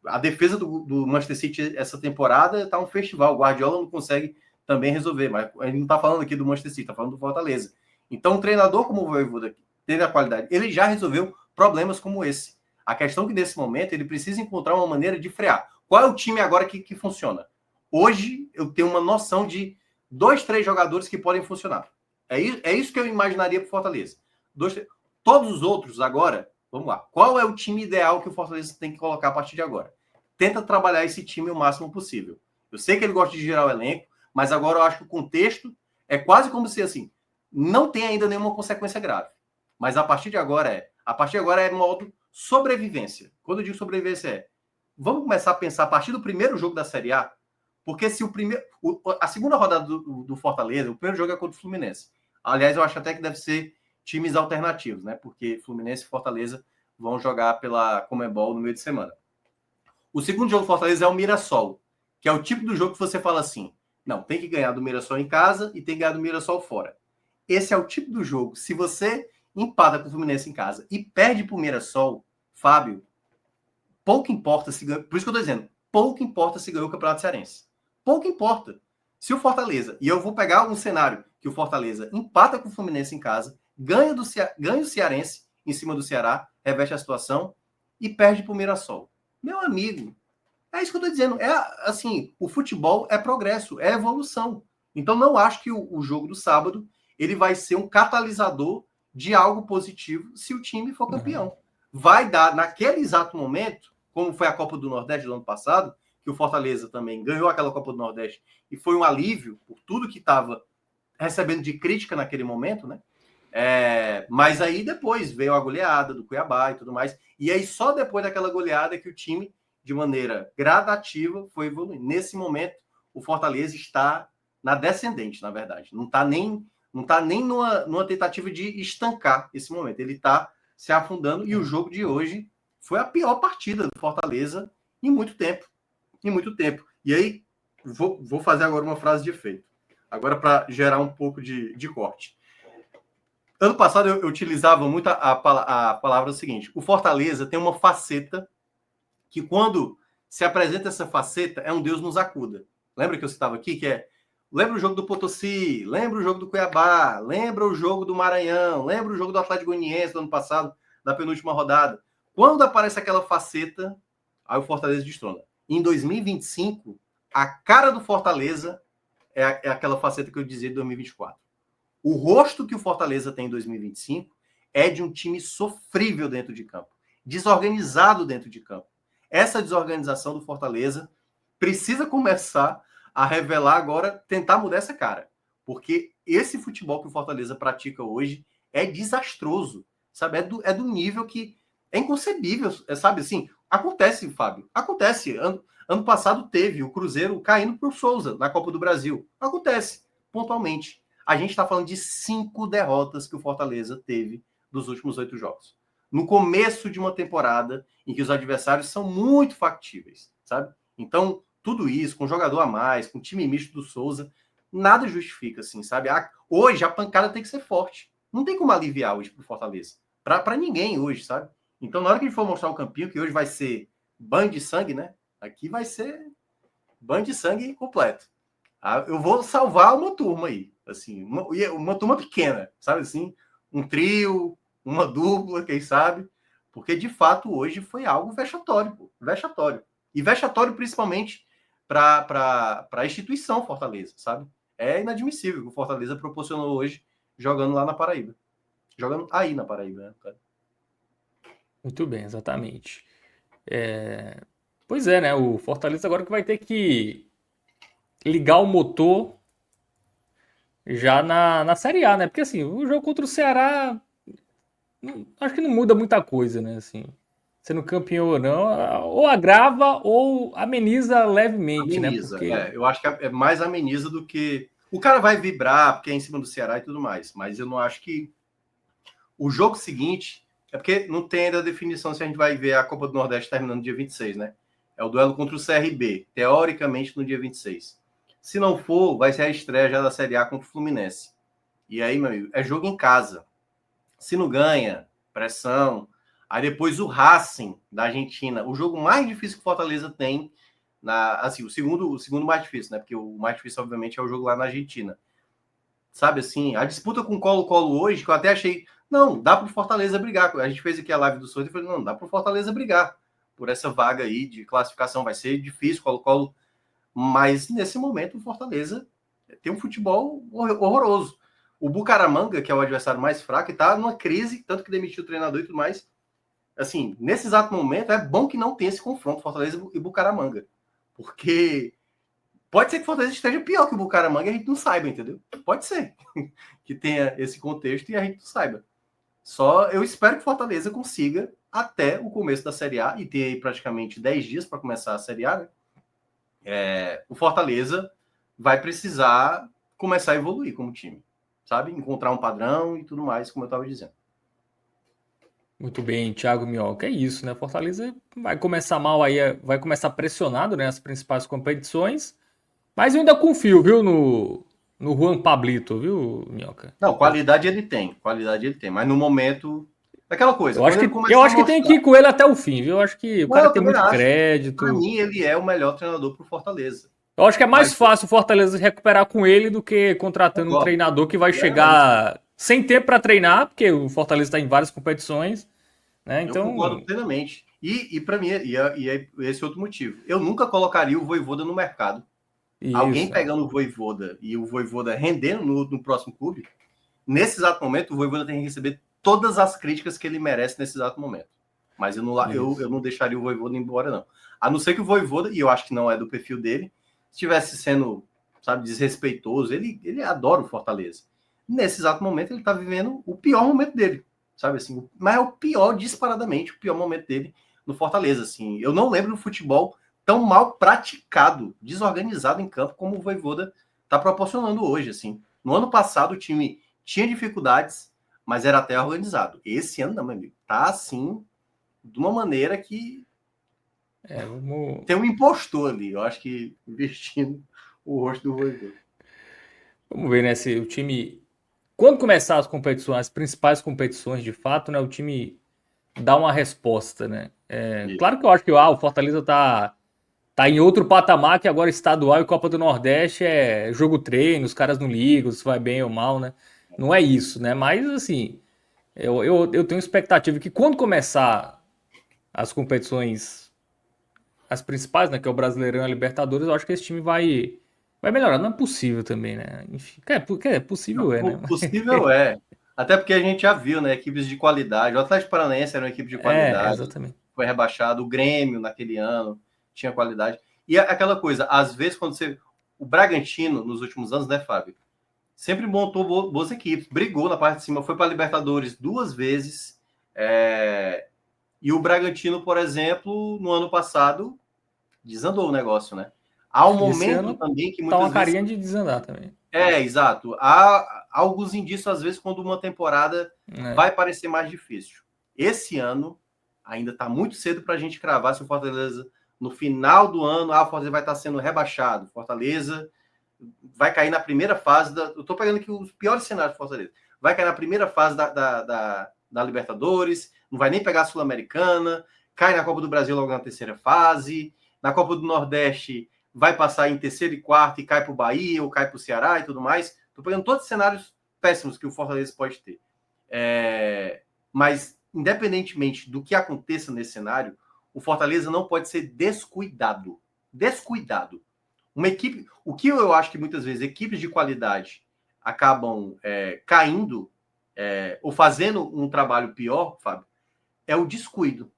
A defesa do Manchester City essa temporada está um festival. O Guardiola não consegue também resolver, mas a gente não está falando aqui do Manchester City, está falando do Fortaleza. Então, um treinador como o Vojvoda, tendo a qualidade, ele já resolveu problemas como esse. A questão é que nesse momento ele precisa encontrar uma maneira de frear. Qual é o time agora que funciona? Hoje eu tenho uma noção de 2, 3 jogadores que podem funcionar. É isso que eu imaginaria para o Fortaleza. Todos os outros agora, vamos lá. Qual é o time ideal que o Fortaleza tem que colocar a partir de agora? Tenta trabalhar esse time o máximo possível. Eu sei que ele gosta de girar o elenco, mas agora eu acho que o contexto é quase como se assim, não tem ainda nenhuma consequência grave. Mas a partir de agora é modo sobrevivência. Quando eu digo sobrevivência vamos começar a pensar a partir do primeiro jogo da Série A, porque se a segunda rodada do Fortaleza, o primeiro jogo é contra o Fluminense. Aliás, eu acho até que deve ser times alternativos, né? Porque Fluminense e Fortaleza vão jogar pela Conmebol no meio de semana. O segundo jogo do Fortaleza é o Mirassol, que é o tipo do jogo que você fala assim, não, tem que ganhar do Mirassol em casa e tem que ganhar do Mirassol fora. Esse é o tipo do jogo. Se você empata com o Fluminense em casa e perde para o Mirassol, Fábio, pouco importa se ganhou. Por isso que eu estou dizendo, pouco importa se ganhou o Campeonato Cearense. Pouco importa. Se o Fortaleza, e eu vou pegar um cenário que o Fortaleza empata com o Fluminense em casa, ganha o Cearense em cima do Ceará, reveste a situação e perde para o Mirassol. Meu amigo, é isso que eu estou dizendo. É assim, o futebol é progresso, é evolução. Então, não acho que o jogo do sábado ele vai ser um catalisador de algo positivo se o time for campeão. Vai dar, naquele exato momento, como foi a Copa do Nordeste do ano passado, que o Fortaleza também ganhou aquela Copa do Nordeste e foi um alívio por tudo que estava recebendo de crítica naquele momento, né? Mas aí depois veio a goleada do Cuiabá e tudo mais. E aí só depois daquela goleada que o time, de maneira gradativa, foi evoluindo. Nesse momento, o Fortaleza está na descendente, na verdade. Não está nem numa tentativa de estancar esse momento. Ele está se afundando e o jogo de hoje foi a pior partida do Fortaleza em muito tempo. Em muito tempo. E aí, vou fazer agora uma frase de efeito. Agora para gerar um pouco de corte. Ano passado eu utilizava muito a palavra seguinte: o Fortaleza tem uma faceta que, quando se apresenta essa faceta, é um Deus nos acuda. Lembra que eu citava aqui? Lembra o jogo do Potosí, lembra o jogo do Cuiabá, lembra o jogo do Maranhão, lembra o jogo do Atlético Goianiense do ano passado, da penúltima rodada. Quando aparece aquela faceta, aí o Fortaleza destrona. Em 2025, a cara do Fortaleza é aquela faceta que eu dizia de 2024. O rosto que o Fortaleza tem em 2025 é de um time sofrível dentro de campo, desorganizado dentro de campo. Essa desorganização do Fortaleza precisa começar a revelar agora, tentar mudar essa cara. Porque esse futebol que o Fortaleza pratica hoje é desastroso, sabe? É do nível que é inconcebível, sabe? Assim, acontece, Fábio, acontece. Ano passado teve o Cruzeiro caindo para o Souza na Copa do Brasil. Acontece, pontualmente. A gente está falando de 5 derrotas que o Fortaleza teve dos últimos 8 jogos. No começo de uma temporada em que os adversários são muito factíveis, sabe? Então, tudo isso, com jogador a mais, com time misto do Souza, nada justifica, assim, sabe? Hoje a pancada tem que ser forte. Não tem como aliviar hoje pro Fortaleza. Para ninguém hoje, sabe? Então, na hora que a gente for mostrar o campinho, que hoje vai ser banho de sangue, né? Aqui vai ser banho de sangue completo. Eu vou salvar uma turma aí, assim, uma turma pequena, sabe assim? Um trio, uma dupla, quem sabe? Porque, de fato, hoje foi algo vexatório, pô, vexatório. E vexatório principalmente para a instituição Fortaleza, sabe? É inadmissível o que o Fortaleza proporcionou hoje jogando lá na Paraíba. Jogando aí na Paraíba, né, cara? Muito bem, exatamente. Pois é, né? O Fortaleza agora que vai ter que ligar o motor já na Série A, né? Porque assim, o jogo contra o Ceará acho que não muda muita coisa, né? Assim, sendo campeão ou não, ou agrava ou ameniza levemente, né? Ameniza, Porque eu acho que é mais ameniza do que... O cara vai vibrar porque é em cima do Ceará e tudo mais, mas eu não acho que o jogo seguinte... É porque não tem ainda a definição se a gente vai ver a Copa do Nordeste terminando no dia 26, né? É o duelo contra o CRB, teoricamente no dia 26. Se não for, vai ser a estreia já da Série A contra o Fluminense. E aí, meu amigo, é jogo em casa. Se não ganha, pressão. Aí depois o Racing da Argentina, o jogo mais difícil que o Fortaleza tem, assim, o segundo mais difícil, né? Porque o mais difícil, obviamente, é o jogo lá na Argentina. Sabe assim, a disputa com o Colo-Colo hoje, que eu até achei, não, dá para o Fortaleza brigar. A gente fez aqui a live do Souza e falou, não, dá para o Fortaleza brigar por essa vaga aí de classificação. Vai ser difícil, Colo-Colo. Mas nesse momento o Fortaleza tem um futebol horroroso. O Bucaramanga, que é o adversário mais fraco, está numa crise, tanto que demitiu o treinador e tudo mais. Assim, nesse exato momento, é bom que não tenha esse confronto Fortaleza e Bucaramanga. Porque pode ser que o Fortaleza esteja pior que o Bucaramanga e a gente não saiba, entendeu? Pode ser que tenha esse contexto e a gente não saiba. Só eu espero que o Fortaleza consiga, até o começo da Série A, e ter aí praticamente 10 dias para começar a Série A, né? O Fortaleza vai precisar começar a evoluir como time, sabe? Encontrar um padrão e tudo mais, como eu estava dizendo. muito bem, Thiago Minhoca, é isso, né? Fortaleza vai começar mal aí, vai começar pressionado, né, as principais competições, mas eu ainda confio, viu, no Juan Pablito, viu, Minhoca? Não, qualidade ele tem, mas no momento, aquela coisa, quando ele Eu começar a acho que tem que mostrar... ir com ele até o fim, viu? Eu acho que o Não, cara eu tem também muito acho. Para crédito. mim, ele é o melhor treinador para o Fortaleza. Eu acho que é mais Mas fácil o Fortaleza se recuperar com ele do que contratando um concordo, treinador que vai plenamente. chegar sem tempo para treinar, porque o Fortaleza está em várias competições, né? Eu concordo Então, plenamente. E para mim, e é esse outro motivo. Eu nunca colocaria o Vojvoda no mercado. alguém Isso. pegando o Vojvoda e o Vojvoda rendendo no próximo clube, nesse exato momento, o Vojvoda tem que receber todas as críticas que ele merece nesse exato momento. Mas eu não deixaria o Vojvoda embora, não. A não ser que o Vojvoda, e eu acho que não é do perfil dele, estivesse sendo, sabe, desrespeitoso. Ele adora o Fortaleza. Nesse exato momento, ele está vivendo o pior momento dele, sabe assim? Mas é o pior, disparadamente, o pior momento dele no Fortaleza, assim. Eu não lembro do futebol tão mal praticado, desorganizado em campo como o Vojvoda está proporcionando hoje, assim. No ano passado, o time tinha dificuldades, mas era até organizado. Esse ano, não, meu amigo. Tá assim, de uma maneira que tem um impostor ali. Eu acho que investindo o rosto do Voivoda. Vamos ver, né? Se o time. Quando começar as competições, as principais competições, de fato, né? O time dá uma resposta, né? Claro que eu acho que o Fortaleza tá em outro patamar, que agora estadual e Copa do Nordeste é jogo treino, os caras não ligam, se vai bem ou mal, né? Não é isso, né? Mas, assim, eu tenho expectativa que quando começar as competições, as principais, né? Que é o Brasileirão e a Libertadores, eu acho que esse time vai melhorar. Não é possível também, né? Enfim, possível Não, é, né? possível é. Até porque a gente já viu, né? Equipes de qualidade. O Atlético Paranaense era uma equipe de qualidade, Exatamente. foi rebaixado. O Grêmio, naquele ano, tinha qualidade. E aquela coisa, às vezes, quando você. O Bragantino, nos últimos anos, né, Fábio? Sempre montou boas equipes, brigou na parte de cima, foi para a Libertadores 2 vezes. E o Bragantino, por exemplo, no ano passado, desandou o negócio, né? Há um E esse momento ano também que tá uma muitas vezes. carinha de desandar também. Exato. Há alguns indícios, às vezes, quando uma temporada Né? vai parecer mais difícil. Esse ano, ainda está muito cedo para a gente cravar se o Fortaleza, no final do ano, o Fortaleza vai estar sendo rebaixado. Fortaleza vai cair na primeira fase da. Eu estou pegando aqui os piores cenários do Fortaleza. Vai cair na primeira fase da Libertadores, não vai nem pegar a Sul-Americana, cai na Copa do Brasil logo na terceira fase, na Copa do Nordeste vai passar em terceiro e quarto e cai para o Bahia ou cai para o Ceará e tudo mais. Estou pegando todos os cenários péssimos que o Fortaleza pode ter. Mas, independentemente do que aconteça nesse cenário, o Fortaleza não pode ser descuidado. Descuidado. Uma equipe, o que eu acho que muitas vezes equipes de qualidade acabam caindo ou fazendo um trabalho pior, Fábio, é o descuido.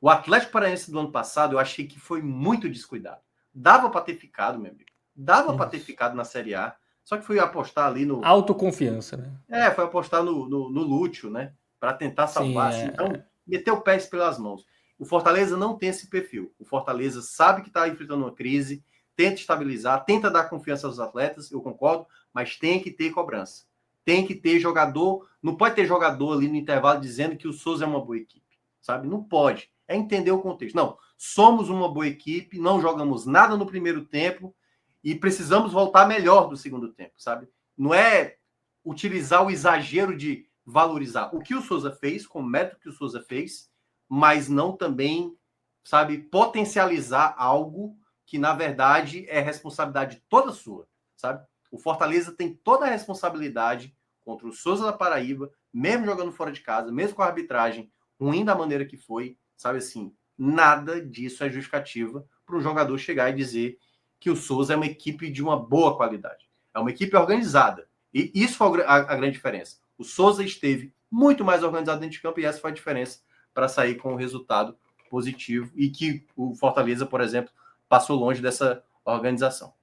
O Atlético Paranaense do ano passado eu achei que foi muito descuidado. Dava para ter ficado, meu amigo. Dava para ter Isso. ficado na Série A. Só que foi apostar ali no. Autoconfiança, né? Foi apostar no Lúcio, né? Para tentar Sim, salvar. Assim. Então, meteu o pé pelas mãos. O Fortaleza não tem esse perfil. O Fortaleza sabe que está enfrentando uma crise, tenta estabilizar, tenta dar confiança aos atletas, eu concordo, mas tem que ter cobrança. Tem que ter jogador. Não pode ter jogador ali no intervalo dizendo que o Souza é uma boa equipe. Sabe? Não pode. É entender o contexto. Não, somos uma boa equipe, não jogamos nada no primeiro tempo e precisamos voltar melhor do segundo tempo, sabe? Não é utilizar o exagero de valorizar o que o Souza fez, com o método que o Souza fez, mas não também, sabe, potencializar algo que, na verdade, é responsabilidade toda sua, sabe? O Fortaleza tem toda a responsabilidade contra o Souza da Paraíba, mesmo jogando fora de casa, mesmo com a arbitragem ruim da maneira que foi, sabe assim, nada disso é justificativa para um jogador chegar e dizer que o Souza é uma equipe de uma boa qualidade. É uma equipe organizada. E isso foi a grande diferença. O Souza esteve muito mais organizado dentro de campo e essa foi a diferença para sair com um resultado positivo e que o Fortaleza, por exemplo, passou longe dessa organização.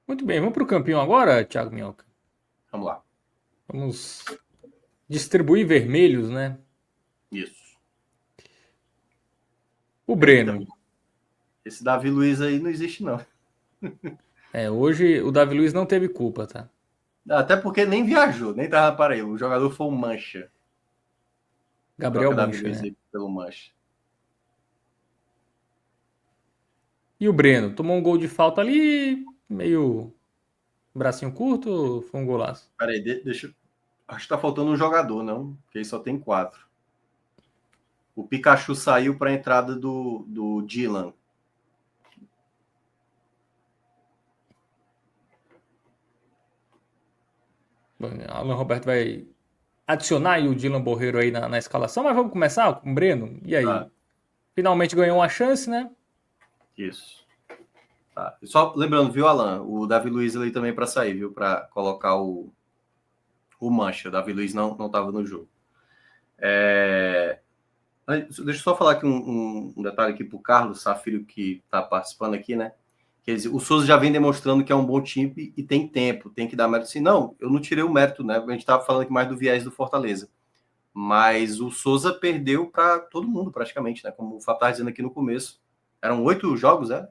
muito bem. Vamos para o campeão agora, Thiago Minhoca? Vamos lá. Vamos distribuir vermelhos, né? Isso. O Eita, Breno. esse Davi Luiz aí não existe, não. Hoje o Davi Luiz não teve culpa, tá? Até porque nem viajou, nem tava para ele. O jogador foi o Mancha. Gabriel Troca Davi Mancha, Luiz né? aí pelo Mancha. E o Breno? Tomou um gol de falta ali, meio bracinho curto, foi um golaço? Peraí, deixa. Acho que tá faltando um jogador, não? Porque aí só tem 4. O Pikachu saiu para a entrada do Dylan. Bom, Alan Roberto vai adicionar aí o Dylan Borreiro aí na escalação, mas vamos começar com o Breno? E Tá, aí? Finalmente ganhou uma chance, né? isso. Tá. Só lembrando, viu, Alan? O Davi Luiz ali também para sair, viu? Para colocar o Mancha. O Davi Luiz não estava no jogo. Deixa eu só falar aqui um detalhe aqui para o Carlos Safiro, que está participando aqui, né? Quer dizer, o Souza já vem demonstrando que é um bom time e tem tempo, tem que dar mérito. Assim, não, eu não tirei o mérito, né? A gente estava falando aqui mais do viés do Fortaleza. Mas o Souza perdeu para todo mundo, praticamente, né? Como o Fábio estava dizendo aqui no começo. Eram 8 jogos, né?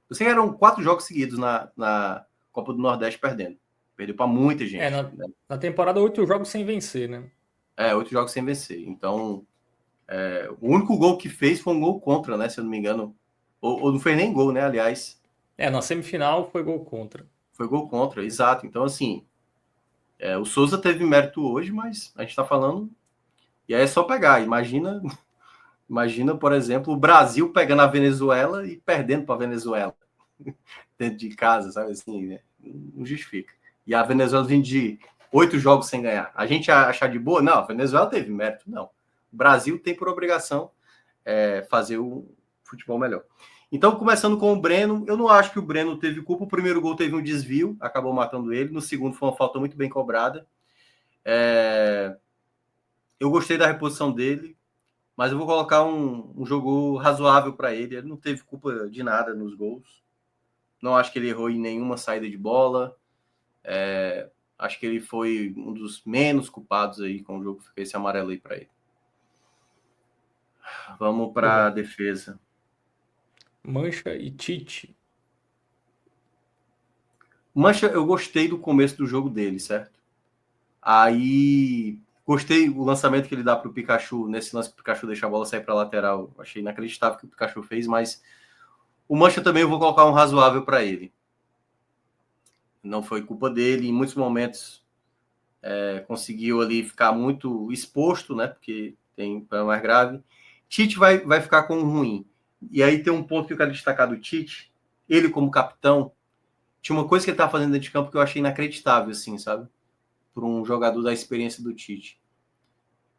Eu sei que eram 4 jogos seguidos na Copa do Nordeste perdendo. Perdeu para muita gente. Na, Né? na temporada, 8 jogos sem vencer, né? 8 jogos sem vencer. Então, o único gol que fez foi um gol contra, né? Se eu não me engano. Ou não fez nem gol, né? Aliás. Na semifinal foi gol contra. Foi gol contra, exato. Então, assim, o Souza teve mérito hoje, mas a gente está falando. E aí é só pegar. Imagina, por exemplo, o Brasil pegando a Venezuela e perdendo para a Venezuela dentro de casa, sabe assim, né? Não justifica. E a Venezuela vindo de 8 jogos sem ganhar. A gente achar de boa? Não, a Venezuela teve mérito, não. O Brasil tem por obrigação fazer o futebol melhor. Então, começando com o Breno, eu não acho que o Breno teve culpa. O primeiro gol teve um desvio, acabou matando ele. No segundo foi uma falta muito bem cobrada. Eu gostei da reposição dele, mas eu vou colocar um jogo razoável para ele. Ele não teve culpa de nada nos gols. Não acho que ele errou em nenhuma saída de bola. Acho que ele foi um dos menos culpados aí com o jogo que fez esse amarelo aí para ele. Vamos para a defesa. Mancha e Tite. Mancha, eu gostei do começo do jogo dele, certo? Aí gostei do lançamento que ele dá para o Pikachu, nesse lance que o Pikachu deixa a bola sair para a lateral. Achei inacreditável o que o Pikachu fez, mas o Mancha também eu vou colocar um razoável para ele. Não foi culpa dele, em muitos momentos conseguiu ali ficar muito exposto, né? Porque tem problema mais grave. Tite vai ficar com um ruim. E aí tem um ponto que eu quero destacar do Tite. Ele, como capitão, tinha uma coisa que ele estava fazendo dentro de campo que eu achei inacreditável, assim, sabe? Por um jogador da experiência do Tite.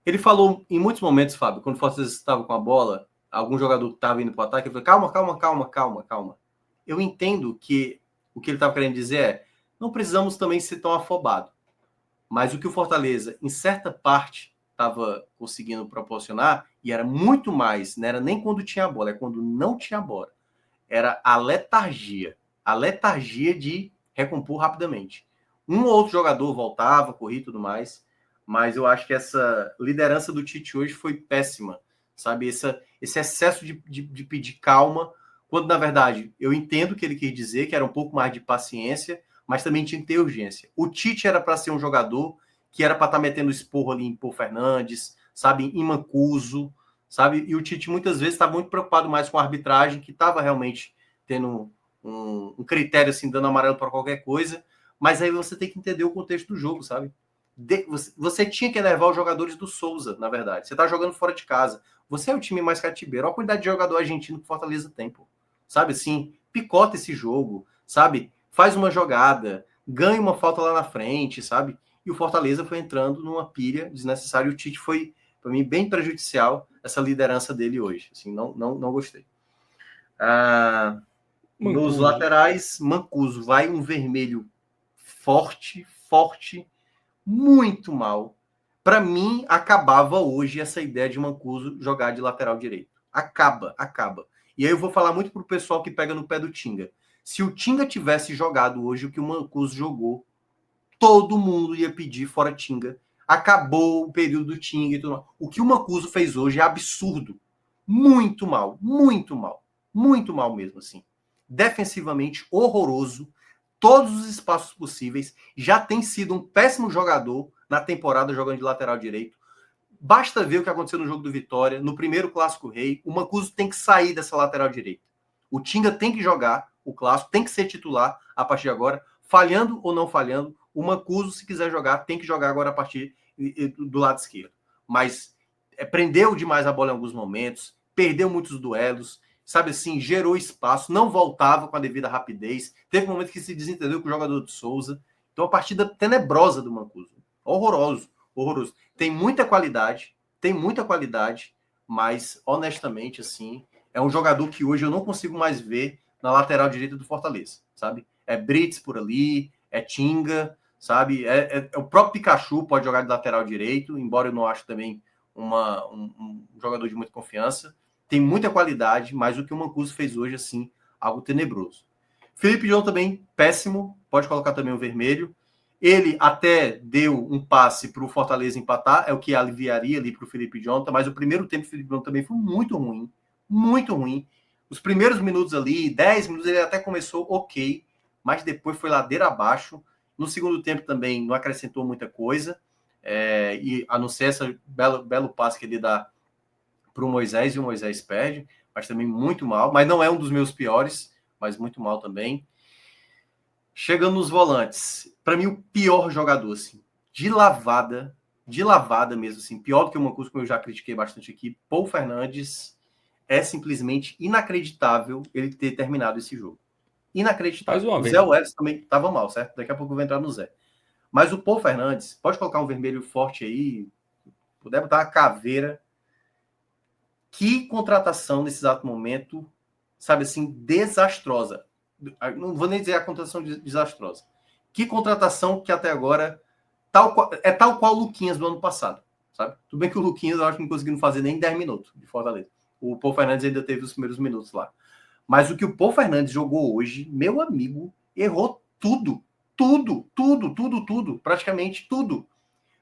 Ele falou em muitos momentos, Fábio, quando o Fortaleza estava com a bola, algum jogador que estava indo para o ataque, ele falou: calma. Eu entendo que o que ele estava querendo dizer não precisamos também ser tão afobado. Mas o que o Fortaleza, em certa parte, estava conseguindo proporcionar, e era muito mais, não era nem quando tinha a bola, é quando não tinha a bola. Era a letargia de recompor rapidamente. Um ou outro jogador voltava, corria e tudo mais, mas eu acho que essa liderança do Tite hoje foi péssima, sabe? Esse excesso de pedir calma, quando na verdade eu entendo o que ele quis dizer, que era um pouco mais de paciência, mas também tinha que ter urgência. O Tite era para ser um jogador que era para estar metendo esporro ali em Paul Fernandes, sabe, em Mancuso, sabe? E o Tite muitas vezes estava muito preocupado mais com a arbitragem, que estava realmente tendo um critério assim, dando amarelo para qualquer coisa, mas aí você tem que entender o contexto do jogo, sabe? Você tinha que levar os jogadores do Souza, na verdade. Você está jogando fora de casa. Você é o time mais cativeiro. Olha a quantidade de jogador argentino que o Fortaleza tem, pô. Sabe assim? Picota esse jogo, sabe? Faz uma jogada, ganha uma falta lá na frente, sabe? E o Fortaleza foi entrando numa pilha desnecessária. O Tite foi, para mim, bem prejudicial essa liderança dele hoje. Assim, não gostei. Nos laterais, Mancuso vai um vermelho forte, muito mal. Para mim, acabava hoje essa ideia de Mancuso jogar de lateral direito. Acaba. E aí eu vou falar muito pro pessoal que pega no pé do Tinga. Se o Tinga tivesse jogado hoje o que o Mancuso jogou, todo mundo ia pedir fora Tinga. Acabou o período do Tinga e tudo mais. O que o Mancuso fez hoje é absurdo. Muito mal mesmo, assim. Defensivamente horroroso, todos os espaços possíveis, já tem sido um péssimo jogador na temporada jogando de lateral direito. Basta ver o que aconteceu no jogo do Vitória, no primeiro Clássico Rei, o Mancuso tem que sair dessa lateral direita. O Tinga tem que jogar o Clássico, tem que ser titular a partir de agora, falhando ou não falhando, o Mancuso, se quiser jogar, tem que jogar agora a partir do lado esquerdo. Mas prendeu demais a bola em alguns momentos, perdeu muitos duelos, sabe assim, gerou espaço, não voltava com a devida rapidez. Teve um momento que se desentendeu com o jogador de Souza. Então, a partida tenebrosa do Mancuso. Horroroso. Tem muita qualidade, mas, honestamente, assim, é um jogador que hoje eu não consigo mais ver na lateral direita do Fortaleza, sabe? É Brits por ali, é Tinga, sabe? É o próprio Pikachu pode jogar de lateral direito, embora eu não acho também um jogador de muita confiança. Tem muita qualidade, mas o que o Mancuso fez hoje, assim, algo tenebroso. Felipe John também, péssimo, pode colocar também o vermelho. Ele até deu um passe para o Fortaleza empatar, é o que aliviaria ali para o Felipe Jonathan, mas o primeiro tempo do Felipe Jonathan também foi muito ruim, muito ruim. Os primeiros minutos ali, 10 minutos, ele até começou ok, mas depois foi ladeira abaixo. No segundo tempo também não acrescentou muita coisa, e a não ser esse belo passe que ele dá para o Moisés, e o Moisés perde, mas também muito mal, mas não é um dos meus piores, mas muito mal também. Chegando nos volantes, para mim o pior jogador, assim, de lavada mesmo, assim, pior do que o Mancuso, como eu já critiquei bastante aqui, Paul Fernandes, é simplesmente inacreditável ele ter terminado esse jogo. Mais Inacreditável. uma O vez. Zé Welles também estava mal, certo? Daqui a pouco eu vou entrar no Zé. Mas o Paul Fernandes, pode colocar um vermelho forte aí, puder botar uma caveira. Que contratação nesse exato momento, sabe assim, desastrosa. Não vou nem dizer a contratação desastrosa. Que contratação que até agora tal qual o Luquinhas do ano passado, sabe? Tudo bem que o Luquinhas eu acho que não conseguiu fazer nem 10 minutos de Fortaleza. O Paul Fernandes ainda teve os primeiros minutos lá. Mas o que o Paul Fernandes jogou hoje, meu amigo, errou tudo. Tudo. Praticamente tudo.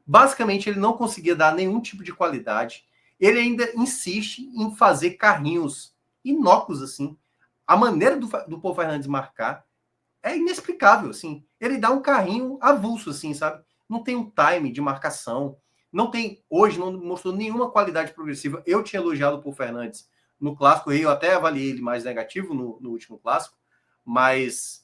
Basicamente, ele não conseguia dar nenhum tipo de qualidade. Ele ainda insiste em fazer carrinhos inócuos, assim. A maneira do Paul Fernandes marcar é inexplicável, assim. Ele dá um carrinho avulso, assim, sabe? Não tem um time de marcação. Não tem, hoje, não mostrou nenhuma qualidade progressiva. Eu tinha elogiado o Paul Fernandes no Clássico, eu até avaliei ele mais negativo no último Clássico, mas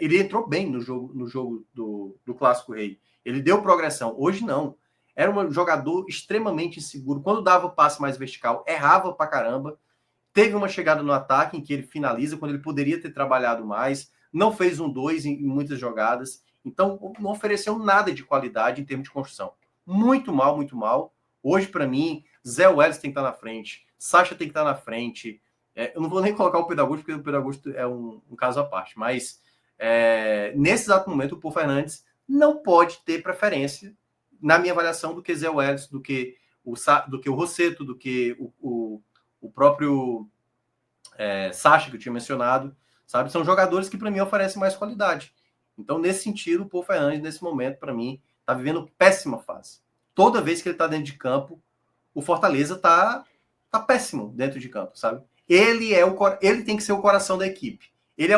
ele entrou bem no jogo do Clássico Rei. Ele deu progressão. Hoje não. Era um jogador extremamente inseguro. Quando dava o passe mais vertical, errava pra caramba. Teve uma chegada no ataque em que ele finaliza, quando ele poderia ter trabalhado mais. Não fez 1-2 em muitas jogadas. Então, não ofereceu nada de qualidade em termos de construção. Muito mal, muito mal. Hoje, para mim, Zé Welles tem que estar na frente. Sacha tem que estar na frente. Eu não vou nem colocar o Pedro Augusto, porque o Pedro Augusto é um caso à parte. Mas, nesse exato momento, o Paul Fernandes não pode ter preferência, na minha avaliação, do que Zé Welles, do que o Rossetto, do que o próprio Sacha, que eu tinha mencionado, sabe? São jogadores que, para mim, oferecem mais qualidade. Então, nesse sentido, o Paul Fernandes, nesse momento, para mim, está vivendo péssima fase. Toda vez que ele está dentro de campo, o Fortaleza tá péssimo dentro de campo, sabe? Ele tem que ser o coração da equipe. Ele é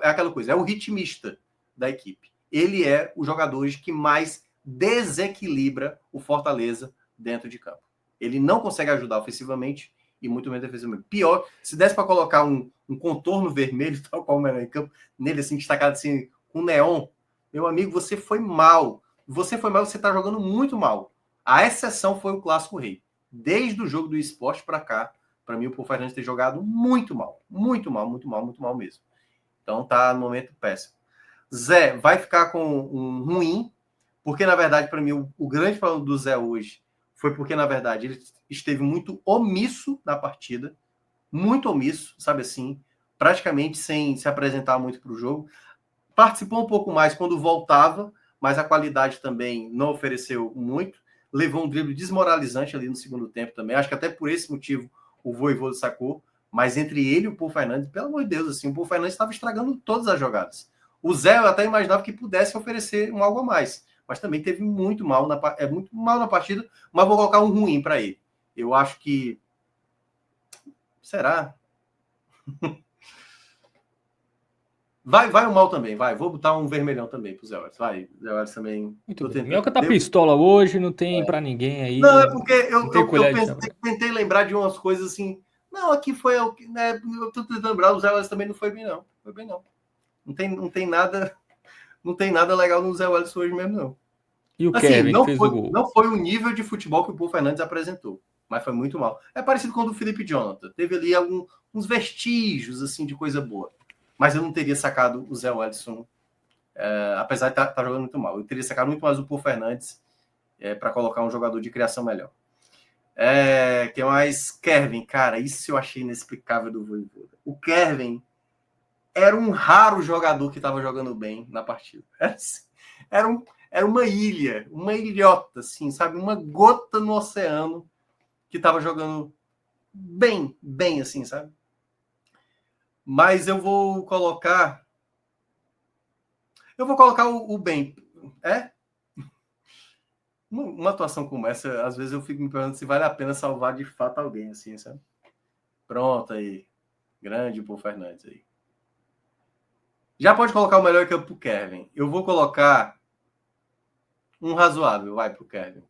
aquela coisa, é o ritmista da equipe. Ele é o jogador que mais desequilibra o Fortaleza dentro de campo. Ele não consegue ajudar ofensivamente e muito menos defensivamente. Pior, se desse para colocar um contorno vermelho, tal qual o melhor em campo, nele assim, destacado assim, com neon, meu amigo, você foi mal. Você está jogando muito mal. A exceção foi o Clássico Rei. Desde o jogo do esporte para cá, para mim, o Paul Fernandes tem jogado muito mal. Muito mal mesmo. Então tá no momento péssimo. Zé vai ficar com um ruim, porque na verdade, para mim, o grande problema do Zé hoje foi porque, na verdade, ele esteve muito omisso na partida. Muito omisso, sabe assim, praticamente sem se apresentar muito para o jogo. Participou um pouco mais quando voltava, mas a qualidade também não ofereceu muito. Levou um drible desmoralizante ali no segundo tempo também. Acho que até por esse motivo o Vojvoda sacou. Mas entre ele e o Paul Fernandes, pelo amor de Deus, assim, o Paul Fernandes estava estragando todas as jogadas. O Zé eu até imaginava que pudesse oferecer um algo a mais, mas também teve muito mal na partida, mas vou colocar um ruim para ele. Eu acho que será? Vai o mal também, vai. Vou botar um vermelhão também pro Zé Welles. Vai, Zé Welles também. Muito Tô bem. tentando. Minhoca tá pistola hoje, não tem pra ninguém Não, é aí. porque Não tem eu colher de chá. tentei lembrar de umas coisas assim. Não, aqui foi. Né, eu tô tentando lembrar, o Zé Welles também não foi bem, não. Foi bem, não. Não tem nada. Não tem nada legal no Zé Welles hoje mesmo, não. E o Assim, Kevin que fez o gol? não foi o nível de futebol que o Paul Fernandes apresentou, mas foi muito mal. É parecido com o do Felipe Jonathan. Teve ali uns vestígios assim de coisa boa. Mas eu não teria sacado o Zé Wellison, apesar de estar jogando muito mal. Eu teria sacado muito mais o Paul Fernandes para colocar um jogador de criação melhor. Que mais? Kevin, cara, isso eu achei inexplicável do Vojvoda. O Kevin era um raro jogador que estava jogando bem na partida. Era uma ilha, uma ilhota, assim, sabe? Uma gota no oceano que estava jogando bem, bem, assim, sabe? Mas eu vou colocar. Eu vou colocar o bem. É? Uma atuação como essa, às vezes eu fico me perguntando se vale a pena salvar de fato alguém, assim, sabe? Pronto aí. Grande Paul Fernandes aí. Já pode colocar o melhor campo pro Kevin. Eu vou colocar um razoável, vai pro Kevin.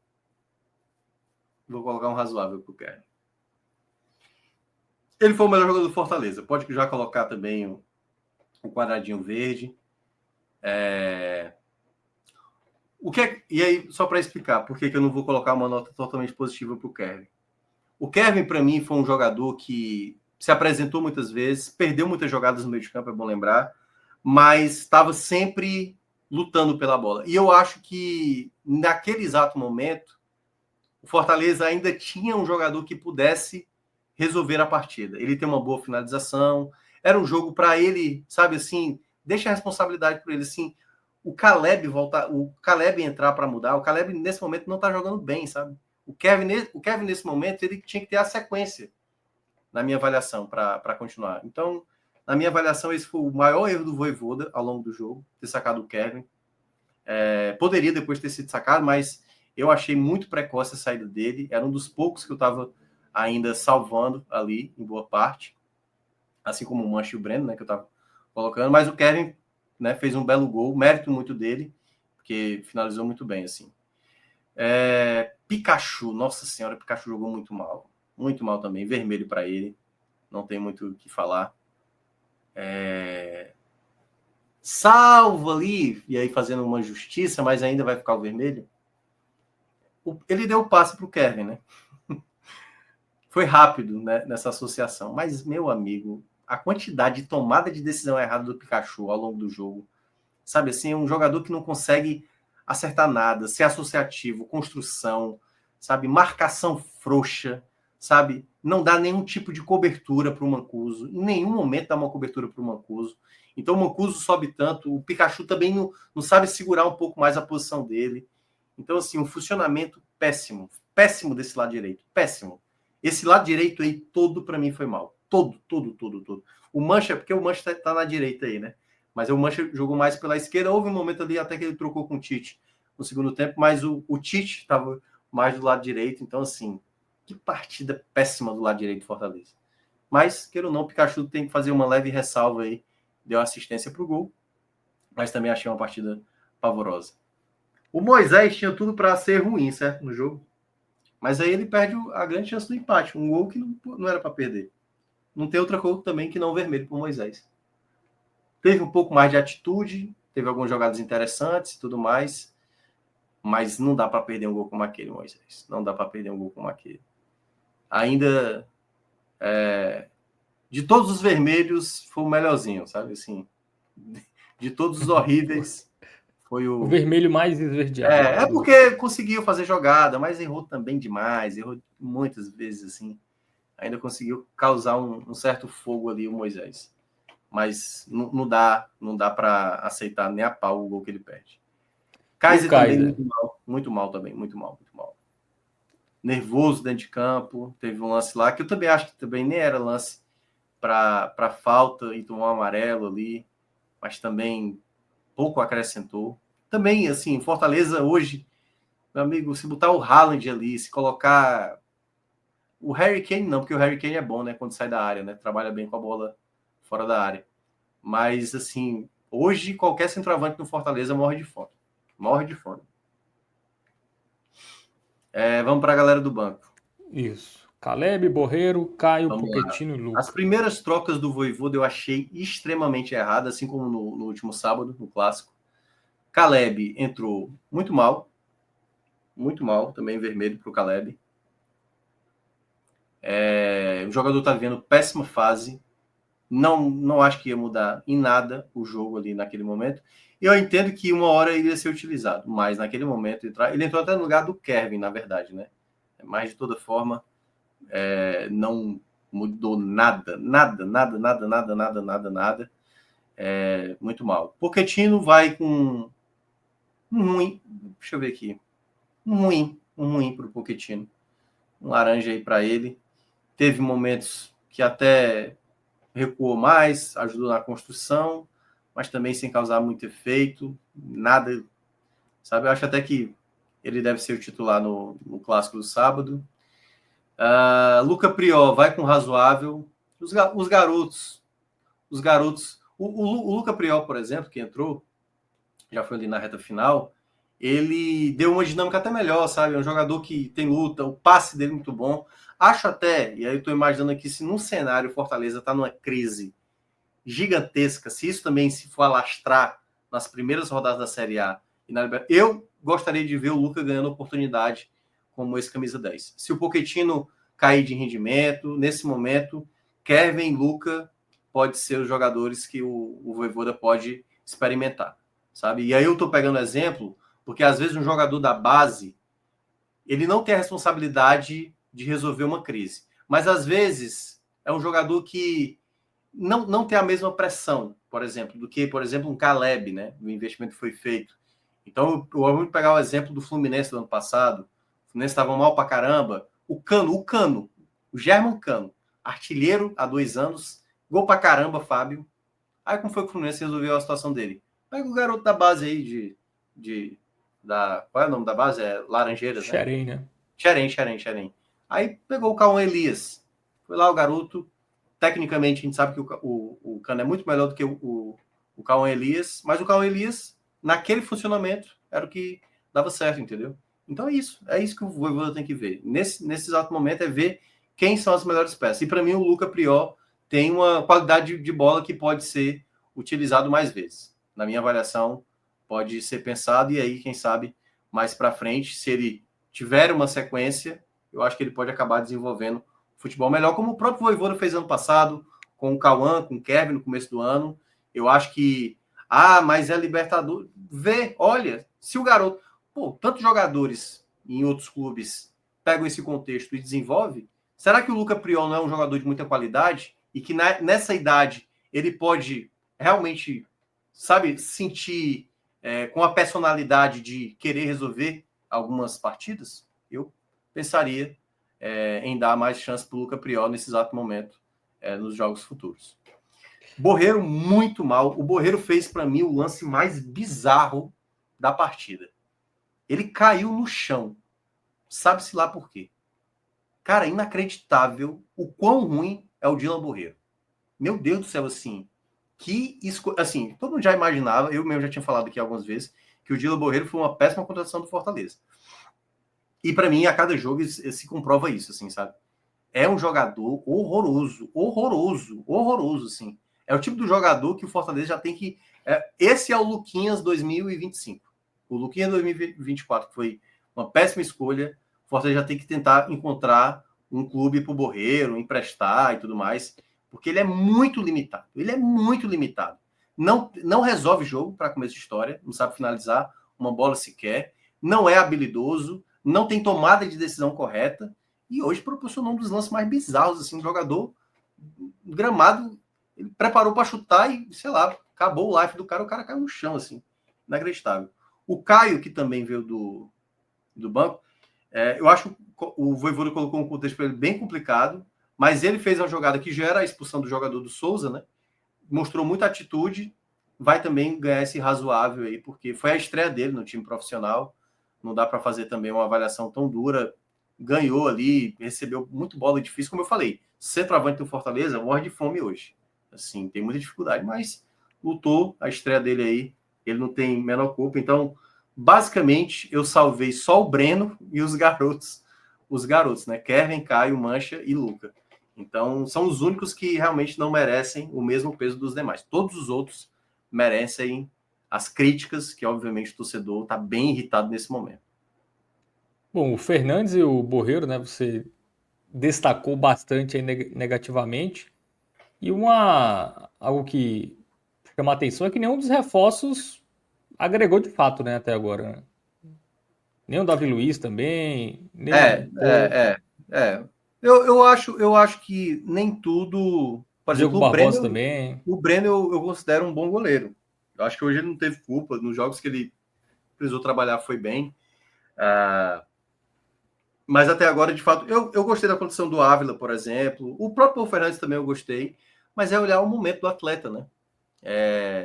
Vou colocar um razoável pro Kevin. Ele foi o melhor jogador do Fortaleza. Pode já colocar também o quadradinho verde. O que é... E aí, só para explicar por que eu não vou colocar uma nota totalmente positiva pro Kevin. O Kevin, para mim, foi um jogador que se apresentou muitas vezes, perdeu muitas jogadas no meio de campo, é bom lembrar, mas estava sempre lutando pela bola. E eu acho que, naquele exato momento, o Fortaleza ainda tinha um jogador que pudesse resolver a partida. Ele tem uma boa finalização, era um jogo para ele, sabe assim, deixa a responsabilidade para ele, assim, o Caleb entrar para mudar, o Caleb nesse momento não está jogando bem, sabe? O Kevin, nesse momento, ele tinha que ter a sequência na minha avaliação para continuar. Então, na minha avaliação, esse foi o maior erro do Vojvoda ao longo do jogo, ter sacado o Kevin. Poderia depois ter sido sacado, mas eu achei muito precoce a saída dele. Era um dos poucos que eu estava ainda salvando ali, em boa parte. Assim como o Mancha e o Breno, né, que eu estava colocando. Mas o Kevin, né, fez um belo gol, mérito muito dele, porque finalizou muito bem, assim. Pikachu, nossa senhora, Pikachu jogou muito mal também, vermelho para ele, não tem muito o que falar. Salvo ali, e aí fazendo uma justiça, mas ainda vai ficar o vermelho. Ele deu o passe para o Kevin, né? Foi rápido, né, nessa associação, mas, meu amigo, a quantidade de tomada de decisão errada do Pikachu ao longo do jogo, sabe assim, é um jogador que não consegue acertar nada, ser associativo, construção, sabe, marcação frouxa, sabe, não dá nenhum tipo de cobertura para o Mancuso, em nenhum momento dá uma cobertura para o Mancuso. Então o Mancuso sobe tanto, o Pikachu também não sabe segurar um pouco mais a posição dele. Então, assim, um funcionamento péssimo desse lado direito, péssimo. Esse lado direito aí todo para mim foi mal, todo. O Mancha, porque o Mancha tá na direita aí, né? Mas o Mancha jogou mais pela esquerda. Houve um momento ali até que ele trocou com o Tite no segundo tempo, mas o Tite estava mais do lado direito. Então, assim, que partida péssima do lado direito do Fortaleza. Mas, queira ou não, o Pikachu tem que fazer uma leve ressalva aí. Deu assistência para o gol, mas também achei uma partida pavorosa. O Moisés tinha tudo para ser ruim, certo? No jogo. Mas aí ele perde a grande chance do empate. Um gol que não era para perder. Não tem outra coisa também que não vermelho para o Moisés. Teve um pouco mais de atitude, teve algumas jogadas interessantes e tudo mais, mas não dá para perder um gol como aquele, Moisés. Não dá para perder um gol como aquele. Ainda, de todos os vermelhos, foi o melhorzinho, sabe? Assim, de todos os horríveis, foi o vermelho mais esverdeado. É porque conseguiu fazer jogada, mas errou também demais, errou muitas vezes, assim. Ainda conseguiu causar um certo fogo ali, o Moisés. Mas não dá para aceitar nem a pau o gol que ele perde. Kaiser também muito mal também, muito mal. Nervoso dentro de campo, teve um lance lá que eu também acho que também nem era lance para falta e tomar um amarelo ali, mas também pouco acrescentou. Também, assim, Fortaleza hoje, meu amigo, se botar o Haaland ali, se colocar o Harry Kane não, porque o Harry Kane é bom, né, quando sai da área, né, trabalha bem com a bola fora da área. Mas, assim, hoje qualquer centroavante no Fortaleza morre de fome. Vamos para a galera do banco. Isso. Caleb, Borreiro, Caio, Pochettino e Lucas. As primeiras trocas do Vojvoda eu achei extremamente erradas, assim como no último sábado, no Clássico. Caleb entrou muito mal, também vermelho para o Caleb. O jogador está vivendo péssima fase. Não acho que ia mudar em nada o jogo ali naquele momento. Eu entendo que uma hora ele ia ser utilizado, mas naquele momento ele entrou até no lugar do Kevin, na verdade, né? Mas de toda forma, não mudou nada. muito mal. Pochettino vai com um ruim. Deixa eu ver aqui. Um ruim para o Pochettino. Um laranja aí para ele. Teve momentos que até recuou mais, ajudou na construção, mas também sem causar muito efeito. Nada, sabe? Eu acho até que ele deve ser o titular no clássico do sábado. Luca Prior vai com razoável. Os garotos. O Luca Prior, por exemplo, que entrou, já foi ali na reta final, ele deu uma dinâmica até melhor, sabe? É um jogador que tem luta, o passe dele é muito bom. Acho até, e aí eu estou imaginando aqui, se num cenário o Fortaleza está numa crise gigantesca, se isso também se for alastrar nas primeiras rodadas da Série A, eu gostaria de ver o Luca ganhando oportunidade como esse camisa 10. Se o Pochettino cair de rendimento, nesse momento, Kevin e Luca pode ser os jogadores que o Vojvoda pode experimentar, sabe? E aí eu estou pegando exemplo, porque às vezes um jogador da base, ele não tem a responsabilidade de resolver uma crise, mas às vezes é um jogador que não tem a mesma pressão, por exemplo, do que, por exemplo, um Caleb, né? O investimento foi feito. Então, eu vou pegar o exemplo do Fluminense do ano passado. O Fluminense estava mal pra caramba. O German Cano, artilheiro há 2 anos, gol pra caramba, Fábio. Aí como foi que o Fluminense resolveu a situação dele? Pega o garoto da base aí qual é o nome da base? É Laranjeiras, né? Xerém, né? Xerém. Aí pegou o Cauã Elias. Foi lá o garoto. Tecnicamente, a gente sabe que o Cano é muito melhor do que o Cauã Elias, mas o Cauã Elias, naquele funcionamento, era o que dava certo, entendeu? Então é isso que o Vojvoda tem que ver. Nesse exato momento é ver quem são as melhores peças. E para mim o Luca Prior tem uma qualidade de bola que pode ser utilizado mais vezes. Na minha avaliação, pode ser pensado, e aí, quem sabe, mais para frente, se ele tiver uma sequência, eu acho que ele pode acabar desenvolvendo futebol melhor, como o próprio Vojvoda fez ano passado, com o Cauã, com o Kevin no começo do ano. Eu acho que, mas é Libertadores. Olha, se o garoto, tantos jogadores em outros clubes pegam esse contexto e desenvolve, será que o Luca Priol não é um jogador de muita qualidade e que nessa idade ele pode realmente, sabe, sentir com a personalidade de querer resolver algumas partidas? Eu pensaria em dar mais chance para o Luca Priol nesse exato momento nos jogos futuros. Borreiro muito mal. O Borreiro fez para mim o lance mais bizarro da partida. Ele caiu no chão. Sabe-se lá por quê. Cara, inacreditável o quão ruim é o Dylan Borreiro. Meu Deus do céu, assim. Assim, todo mundo já imaginava, eu mesmo já tinha falado aqui algumas vezes, que o Dylan Borreiro foi uma péssima contratação do Fortaleza. E para mim, a cada jogo se comprova isso, assim, sabe? É um jogador horroroso, assim. É o tipo do jogador que o Fortaleza já tem que... esse é o Luquinhas 2025. O Luquinhas 2024 foi uma péssima escolha. O Fortaleza já tem que tentar encontrar um clube pro Borreiro, emprestar e tudo mais, porque ele é muito limitado. Não resolve jogo para começo de história, não sabe finalizar uma bola sequer, não é habilidoso, não tem tomada de decisão correta, e hoje proporcionou um dos lances mais bizarros, assim, um jogador gramado, ele preparou para chutar e, sei lá, acabou o life do cara, o cara caiu no chão, assim, inacreditável. O Caio, que também veio do banco, eu acho que o Vojvoda colocou um contexto para ele bem complicado, mas ele fez uma jogada que já era a expulsão do jogador do Souza, né? Mostrou muita atitude, vai também ganhar esse razoável aí, porque foi a estreia dele no time profissional, não dá para fazer também uma avaliação tão dura. Ganhou ali, recebeu muito bola difícil, como eu falei. Centroavante do Fortaleza morre de fome hoje. Assim, tem muita dificuldade, mas lutou, a estreia dele aí, ele não tem menor culpa. Então, basicamente, eu salvei só o Breno e os garotos, né? Kevin, Caio, Mancha e Luca. Então, são os únicos que realmente não merecem o mesmo peso dos demais. Todos os outros merecem as críticas, que obviamente o torcedor está bem irritado nesse momento. Bom, o Fernandes e o Borreiro, né? Você destacou bastante aí negativamente. E algo que chama a atenção é que nenhum dos reforços agregou de fato, né, até agora, né? Nem o Davi Luiz também, nem o Paul. É. Eu acho que nem tudo Por Diogo exemplo, Barbosa também. O Breno eu considero um bom goleiro. Eu acho que hoje ele não teve culpa. Nos jogos que ele precisou trabalhar foi bem. Mas até agora, de fato, eu gostei da condição do Ávila, por exemplo. O próprio Paulo Fernandes também eu gostei. Mas é olhar o momento do atleta, né?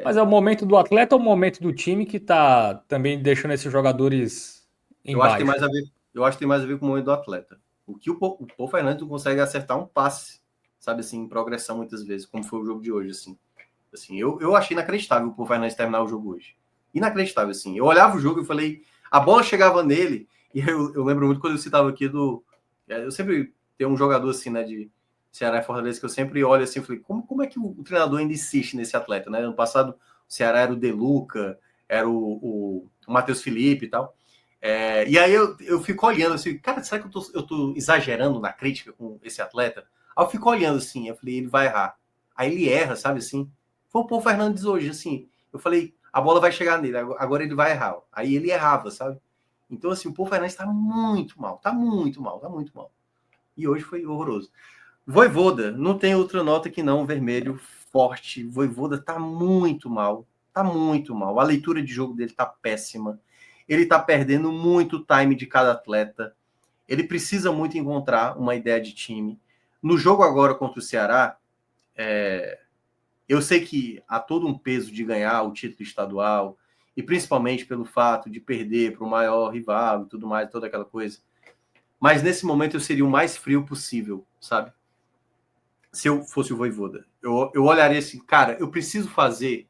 Mas é o momento do atleta ou o momento do time que tá também deixando esses jogadores Eu acho que tem embaixo? mais a ver, eu acho que tem mais a ver com o momento do atleta. O Paulo Fernandes não consegue acertar um passe, sabe assim, em progressão muitas vezes, como foi o jogo de hoje, assim. Eu achei inacreditável o Paulo Fernandes terminar o jogo hoje. Inacreditável, assim. Eu olhava o jogo e falei, a bola chegava nele, e eu lembro muito quando eu citava aqui eu sempre tenho um jogador assim, né, de Ceará e Fortaleza, que eu sempre olho assim, falei, como é que o treinador ainda insiste nesse atleta, né? Ano passado o Ceará era o De Luca, era o Matheus Felipe e tal. E aí eu fico olhando assim, cara, será que eu tô exagerando na crítica com esse atleta? Aí eu fico olhando assim, eu falei, ele vai errar. Aí ele erra, sabe assim? Foi o Paulo Fernandes hoje, assim. Eu falei, a bola vai chegar nele, agora ele vai errar. Aí ele errava, sabe? Então, assim, o Paulo Fernandes tá muito mal, tá muito mal, tá muito mal. E hoje foi horroroso. Voivoda, não tem outra nota que não, vermelho forte. Voivoda tá muito mal, tá muito mal. A leitura de jogo dele tá péssima. Ele tá perdendo muito time de cada atleta. Ele precisa muito encontrar uma ideia de time. No jogo agora contra o Ceará, eu sei que há todo um peso de ganhar o título estadual, e principalmente pelo fato de perder para o maior rival e tudo mais, toda aquela coisa. Mas nesse momento eu seria o mais frio possível, sabe? Se eu fosse o Voivoda. Eu olharia assim, cara, eu preciso fazer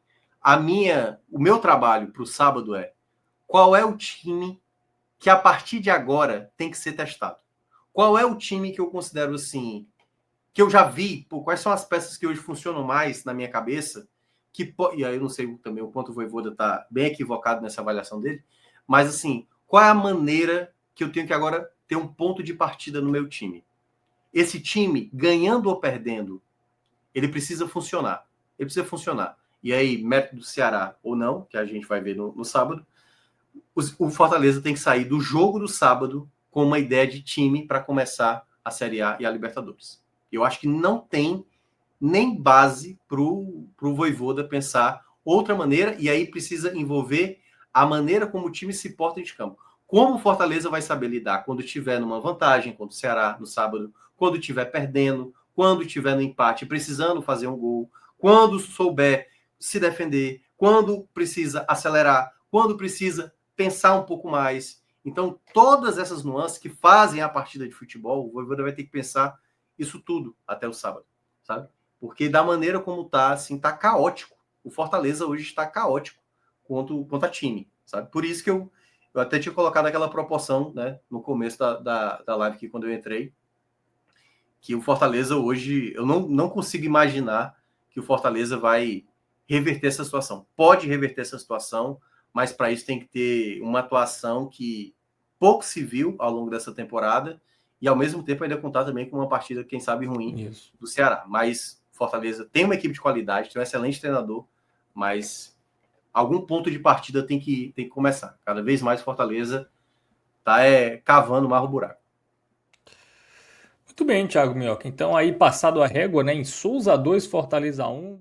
o meu trabalho para o sábado qual é o time que a partir de agora tem que ser testado? Qual é o time que eu considero assim, que eu já vi, quais são as peças que hoje funcionam mais na minha cabeça, e aí eu não sei também o quanto o Voivoda está bem equivocado nessa avaliação dele, mas assim, qual é a maneira que eu tenho que agora ter um ponto de partida no meu time? Esse time, ganhando ou perdendo, ele precisa funcionar. Ele precisa funcionar. E aí, mérito do Ceará ou não, que a gente vai ver no sábado, o Fortaleza tem que sair do jogo do sábado com uma ideia de time para começar a Série A e a Libertadores. Eu acho que não tem nem base para o Voivoda pensar outra maneira, e aí precisa envolver a maneira como o time se porta de campo. Como o Fortaleza vai saber lidar quando estiver numa vantagem contra o Ceará no sábado, quando estiver perdendo, quando estiver no empate, precisando fazer um gol, quando souber se defender, quando precisa acelerar, quando precisa pensar um pouco mais. Então, todas essas nuances que fazem a partida de futebol, o Voivoda vai ter que pensar isso tudo até o sábado, sabe? Porque da maneira como tá, assim, tá caótico. O Fortaleza hoje está caótico quanto a time, sabe? Por isso que eu até tinha colocado aquela proporção, né, no começo da live aqui, quando eu entrei, que o Fortaleza hoje, eu não consigo imaginar que o Fortaleza vai reverter essa situação. Pode reverter essa situação, mas para isso tem que ter uma atuação que pouco se viu ao longo dessa temporada e, ao mesmo tempo, ainda contar também com uma partida, quem sabe, ruim Isso. do Ceará. Mas Fortaleza tem uma equipe de qualidade, tem um excelente treinador, mas algum ponto de partida tem que começar. Cada vez mais Fortaleza tá cavando mais o buraco. Muito bem, Thiago Minhoca. Então, aí passado a régua, né? Em Souza 2, Fortaleza 1.